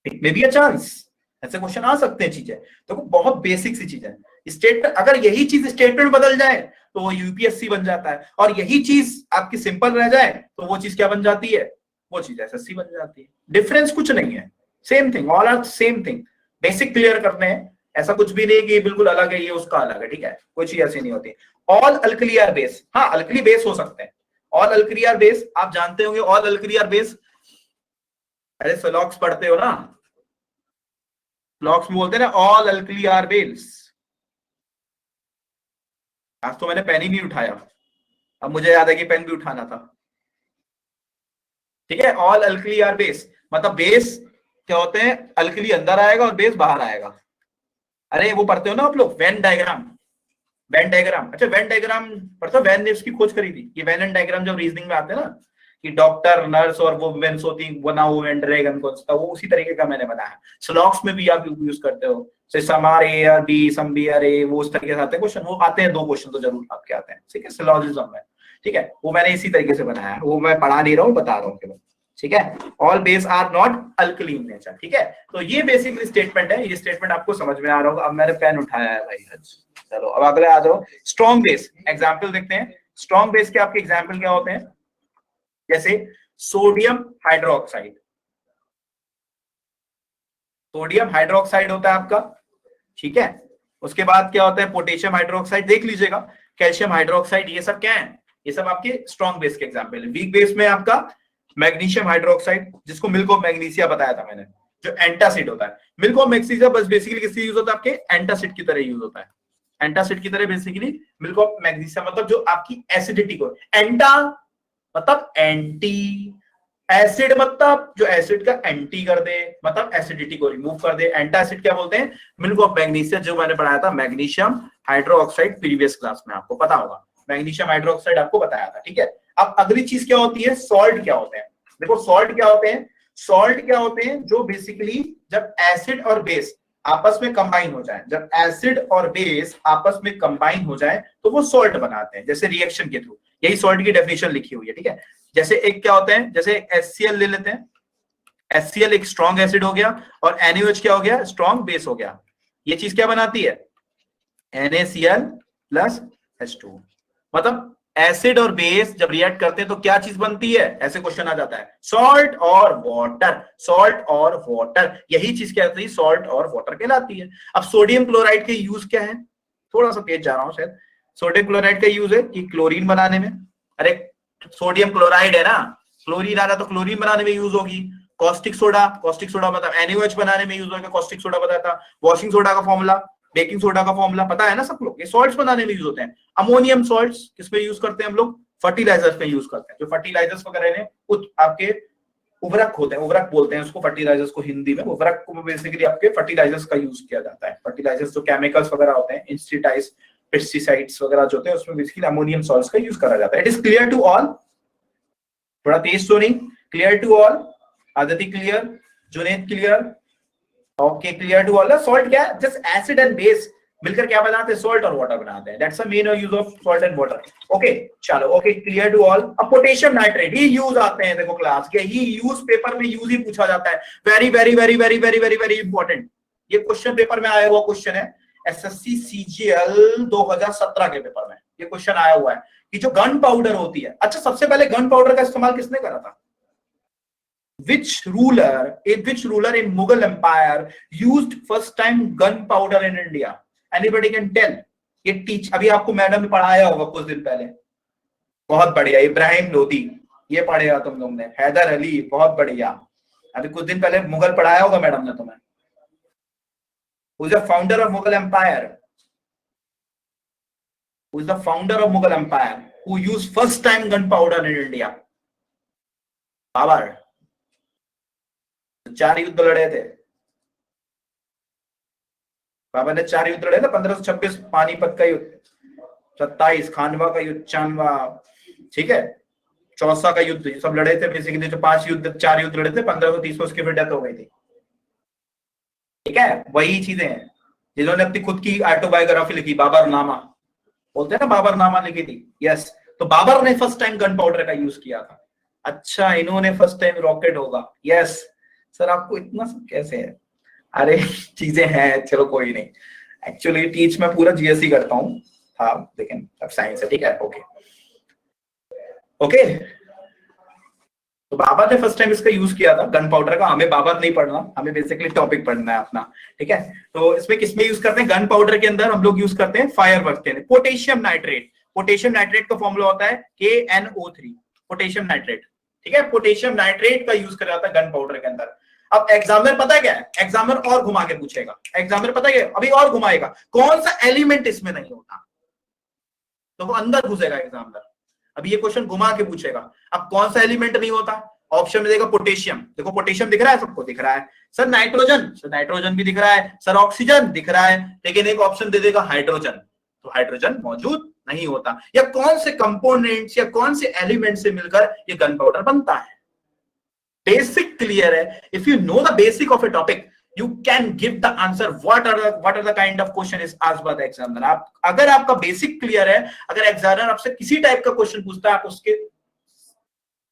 Speaker 1: it may be a chance, ऐसे क्वेश्चन आ सकते हैं चीजें। तो बहुत बेसिक सी चीज है। स्टेटमेंट, अगर यही चीज स्टेटमेंट बदल जाए तो वो यूपीएससी बन जाता है, और यही चीज आपकी सिंपल रह जाए तो वो चीज क्या बन जाती है, वो चीज एसएससी बन जाती है। डिफरेंस कुछ नहीं है, same thing, all are same thing. Basic clear करने हैं, ऐसा कुछ भी नहीं कि बिल्कुल अलग है ये उसका अलग है। ठीक है, कोई चीज ऐसी नहीं होती। ऑल अल्कली आर बेस, हाँ अल्कली बेस हो सकते हैं। ऑल अल्कली आर बेस आप जानते होंगे, ऑल अल्कली आर बेस, अरे सलॉक्स पढ़ते हो ना, ब्लॉक्स में बोलते हैं ना ऑल अल्कली आर बेस। आज तो मैंने पेन ही नहीं उठाया, अब मुझे याद है कि पेन भी उठाना था। ठीक है, ऑल अल्कली आर बेस मतलब बेस क्या होते हैं, अल्कली अंदर आएगा और बेस बाहर आएगा। अरे वो पढ़ते हो ना आप लोग वेन डायग्राम, वेन डायग्राम, अच्छा वेन डायग्राम पढ़ते हो, वेन ने उसकी खोज करी थी। ये वेन एंड डायग्राम जब रीजनिंग में आते हैं ना कि डॉक्टर नर्स और वो वुमेन्स होती बना हुआ ड्रैगन कौन सा, वो उसी तरीके का मैंने बनाया। स्लॉक्स में भी आप यूज करते हो, समार ए और बी, सम बी और ए, वो उस तरीके से आते हैं क्वेश्चन, वो आते हैं, 2 क्वेश्चन तो जरूर आपके आते हैं। ठीक है, सिलॉजिज्म में, ठीक है, वो मैंने इसी तरीके से बनाया है, वो मैं पढ़ा नहीं रहा हूँ, बता रहा हूँ केवल। ठीक है, all base are not alkaline nature. ठीक है, तो ये बेसिकली स्टेटमेंट है, ये स्टेटमेंट आपको समझ में आ रहा होगा। अब मैंने पेन उठाया है भाई, चलो अब अगले आ जाओ। स्ट्रॉन्ग बेस एग्जाम्पल देखते हैं। स्ट्रॉन्ग बेस के आपके एग्जाम्पल क्या होते हैं, जैसे सोडियम हाइड्रोक्साइड, सोडियम हाइड्रोक्साइड होता है आपका। ठीक है, उसके बाद क्या होता है, पोटेशियम हाइड्रोक्साइड देख लीजिएगा, कैल्शियम हाइड्रोक्साइड, ये सब क्या है, ये सब आपके स्ट्रॉन्ग बेस के एग्जाम्पल है। वीक बेस में आपका मैग्नीशियम हाइड्रोक्साइड, जिसको मिल्क ऑफ मैग्नीसिया बताया था मैंने, जो एंटासिड होता है। मिल्क ऑफ मैग्नीसिया बस बेसिकली किससे यूज होता है, आपके एंटासिड की तरह यूज होता है। एंटासिड की तरह बेसिकली मिल्क ऑफ मैग्नीसिया मतलब जो आपकी एसिडिटी को, एंटा मतलब एंटी, एसिड मतलब जो एसिड का एंटी कर दे, मतलब एसिडिटी को रिमूव कर दे। एंटासिड क्या बोलते हैं, मिल्क ऑफ मैग्नीशिया, जो मैंने पढ़ाया था मैग्नीशियम हाइड्रोक्साइड प्रीवियस क्लास में, आपको पता होगा मैग्नीशियम हाइड्रोक्साइड आपको बताया था। ठीक है, अब अगली चीज क्या होती है, सॉल्ट क्या होते हैं। देखो सॉल्ट क्या होते हैं, सॉल्ट क्या होते हैं, जो बेसिकली जब एसिड और बेस आपस में कंबाइन हो जाए, जब एसिड और बेस आपस में कंबाइन हो जाए तो वो सॉल्ट बनाते हैं, जैसे रिएक्शन के थ्रू। यही सॉल्ट की डेफिनेशन लिखी हुई है। ठीक है, जैसे एक क्या होते हैं, जैसे HCl ले लेते हैं, HCl एक स्ट्रॉन्ग एसिड हो गया, और NaOH क्या हो गया, स्ट्रॉन्ग बेस हो गया। ये चीज क्या बनाती है, NaCl प्लस H2, मतलब एसिड और बेस जब रिएक्ट करते हैं तो क्या चीज बनती है, ऐसे क्वेश्चन आ जाता है, सॉल्ट और वाटर, सॉल्ट और वाटर, यही चीज क्या होती है, सॉल्ट और वाटर कहलाती है। अब सोडियम क्लोराइड के यूज क्या है, थोड़ा सा तेज जा रहा हूं शायद। सोडियम क्लोराइड का यूज है कि क्लोरीन बनाने में, अरे सोडियम क्लोराइड है ना, क्लोरीन आ रहा तो क्लोरीन बनाने में यूज होगी। कॉस्टिक सोडा, कॉस्टिक सोडा मतलब NaOH बनाने में यूज होगा, कॉस्टिक सोडा बताया था। वॉशिंग सोडा का फॉर्मूला, बेकिंग सोडा का फॉर्मूला पता है ना सब लोग, ये सॉल्ट्स बनाने में यूज होते हैं। अमोनियम सॉल्ट्स किसमें यूज करते हैं हम लोग, फर्टिलाइजर्स में यूज करते हैं। जो फर्टिलाइजर्स वगैरह ने आपके उर्वरक होते हैं, उर्वरक बोलते हैं उसको, फर्टिलाइजर्स को हिंदी में, उर्वरक को बेसिकली आपके फर्टिलाइजर्स का यूज किया जाता है। फर्टिलाइजर्स जो केमिकल्स वगैरह होते हैं, इंसेक्टिसाइड्स, पेस्टिसाइड्स वगैरह जो होते हैं, उसमें बेसिकली अमोनियम सॉल्ट्स का यूज करा जाता है। It is clear to all, थोड़ा तेज तो नहीं, clear to all, Aditi clear, Junaid clear, okay clear to all. Salt क्या है, जस्ट एसिड एंड बेस मिलकर क्या बनाते हैं, सॉल्ट और वाटर बनाते हैं, that's the main use of salt and water. Okay चलो, ओके क्लियर टू ऑल। अब पोटेशियम नाइट्रेट ही यूज आते हैं, देखो क्लास के ही यूज, पेपर में यूज ही पूछा जाता है, very very very very very very very important. ये क्वेश्चन पेपर में आया हुआ क्वेश्चन है, एसएससी सीजीएल 2017 के पेपर में ये क्वेश्चन आया हुआ है कि जो गन पाउडर होती है, अच्छा सबसे पहले गन पाउडर का इस्तेमाल किसने करा था, which ruler in Mughal Empire used first time gunpowder in India? Anybody can tell? ये टीच अभी आपको मैडम ने पढ़ाया होगा कुछ दिन पहले, बहुत बढ़िया, इब्राहिम लोदी, ये पढ़ेगा तुम लोग ने, हैदर अली, बहुत बढ़िया, अभी कुछ दिन पहले मुगल पढ़ाया होगा मैडम ने तुम्हें। Who is the founder of Mughal Empire? Who is the founder of Mughal Empire? Who used first time gunpowder in India? Babar, 4 युद्ध लड़े थे बाबर ने, 4 युद्ध लड़े थे, 1526 पानीपत का युद्ध, 27 खानवा का युद्ध, चांदवा, ठीक है, चौसा का युद्ध, ये सब लड़े थे बेसिकली। जो 5 युद्ध 4 युद्ध लड़े थे, 1530 में उसकी फिर डेथ हो गई थी, ठीक है। वही चीजें हैं जिन्होंने अपनी खुद की ऑटोबायोग्राफी लिखी, बाबर नामा बोलते हैं ना, बाबर नामा लिखी थी, यस। तो बाबर ने फर्स्ट टाइम गन पाउडर का यूज किया था। अच्छा, इन्होंने फर्स्ट टाइम रॉकेट होगा, यस। सर आपको इतना सब कैसे है, अरे चीजें हैं, चलो कोई नहीं, एक्चुअली टीच में पूरा जीएससी करता हूँ, हाँ लेकिन अब साइंस है, ठीक है, ओके ओके। तो बाबर ने फर्स्ट टाइम इसका यूज किया था गन पाउडर का, हमें बाबर नहीं पढ़ना, हमें बेसिकली टॉपिक पढ़ना है अपना, ठीक है। तो इसमें किसमें यूज करते हैं, गन पाउडर के अंदर हम लोग यूज करते हैं फायर वर्क के अंदर, पोटेशियम नाइट्रेट। पोटेशियम नाइट्रेट का फॉर्मूला होता है KNO3, पोटेशियम नाइट्रेट, ठीक है। पोटेशियम नाइट्रेट का यूज करा जाता है गन पाउडर के अंदर। अब एग्जामिनर पता है क्या है, एग्जामिनर और घुमा के पूछेगा, एग्जामिनर पता है अभी और घुमाएगा, कौन सा एलिमेंट इसमें नहीं होता, तो वो अंदर घुसेगा एग्जामिनर। अभी ये क्वेश्चन घुमा के पूछेगा, अब कौन सा एलिमेंट नहीं होता, ऑप्शन में देगा पोटेशियम, देखो पोटेशियम दिख रहा है, सबको दिख रहा है। सर नाइट्रोजन, सर नाइट्रोजन भी दिख रहा है, सर ऑक्सीजन दिख रहा है, लेकिन एक ऑप्शन दे देगा हाइड्रोजन, तो हाइड्रोजन मौजूद नहीं होता। या कौन से कंपोनेंट्स या कौन से एलिमेंट से मिलकर ये गन पाउडर बनता है, बेसिक क्लियर है। If you know the basic of A topic, you can give the answer what are the kind of question is asked by the examiner। आप अगर आपका बेसिक क्लियर है, अगर एग्जामिनर आपसे किसी टाइप का क्वेश्चन पूछता है, आप उसके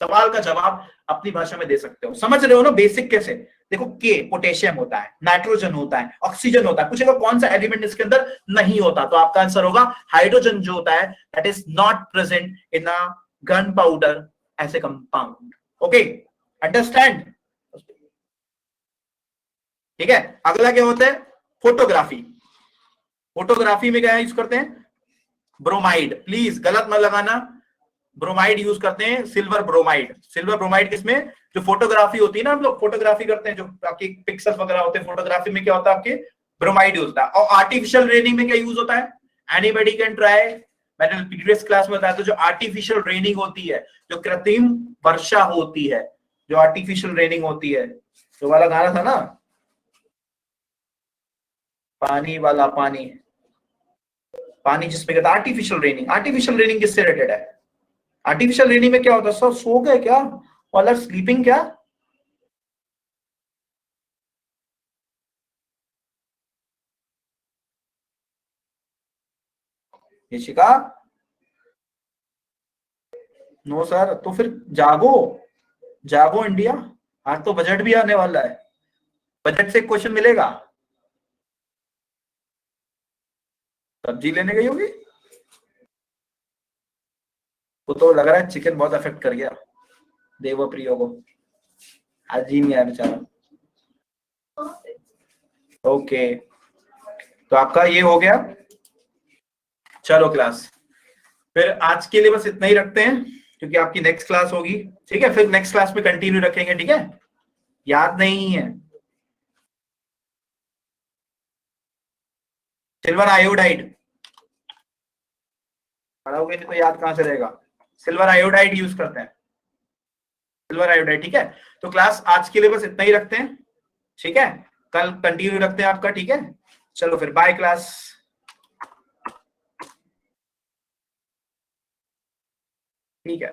Speaker 1: सवाल का जवाब अपनी भाषा में दे सकते हो। समझ रहे हो ना बेसिक कैसे, देखो के पोटेशियम होता है, नाइट्रोजन होता है, ऑक्सीजन होता है, पूछेगा कौन सा एलिमेंट इसके अंदर नहीं होता, तो आपका आंसर होगा हाइड्रोजन, जो होता है that is not present in a gunpowder as a compound. Okay, understand, ठीक है। अगला क्या होता है, फोटोग्राफी। फोटोग्राफी में क्या यूज करते हैं, ब्रोमाइड, प्लीज गलत मत लगाना, ब्रोमाइड यूज करते हैं, सिल्वर ब्रोमाइड। सिल्वर ब्रोमाइड किसमें, जो फोटोग्राफी होती है ना, हम लोग फोटोग्राफी करते हैं, जो आपकी पिक्सल्स वगैरह होते हैं, फोटोग्राफी में क्या होता है आपके, ब्रोमाइड यूज होता है। और आर्टिफिशियल रेनिंग में क्या यूज होता है, एनीबॉडी कैन ट्राई, मैंने प्रीवियस क्लास में बताया था, जो आर्टिफिशियल रेनिंग होती है, जो कृत्रिम वर्षा होती है, जो आर्टिफिशियल रेनिंग होती है, जो वाला गाना था ना, पानी वाला पानी, पानी जिसमें कहता है आर्टिफिशियल रेनिंग। आर्टिफिशियल रेनिंग किससे रिलेटेड है, आर्टिफिशियल रेनिंग में क्या होता है, सब सो गए क्या, ऑल आर स्लीपिंग क्या, निशिका, नो सर, तो फिर जागो, जागो इंडिया, आज तो बजट भी आने वाला है, बजट से क्वेश्चन मिलेगा। सब्जी लेने गई होगी, वो तो लग रहा है चिकन बहुत अफेक्ट कर गया देवप्रियो को, आज ही नहीं आया बेचारा। ओके, तो आपका ये हो गया। चलो क्लास, फिर आज के लिए बस इतना ही रखते हैं, क्योंकि आपकी नेक्स्ट क्लास होगी। ठीक है, फिर नेक्स्ट क्लास में कंटिन्यू रखेंगे। ठीक है, याद नहीं है? सिल्वर आयोडाइड पढ़ोगे नहीं तो याद कहां से रहेगा। सिल्वर आयोडाइड यूज करते हैं, सिल्वर आयोडाइड। ठीक है, तो क्लास आज के लिए बस इतना ही रखते हैं। ठीक है, कल कंटिन्यू रखते हैं आपका। ठीक है, चलो फिर बाय क्लास। ठीक है।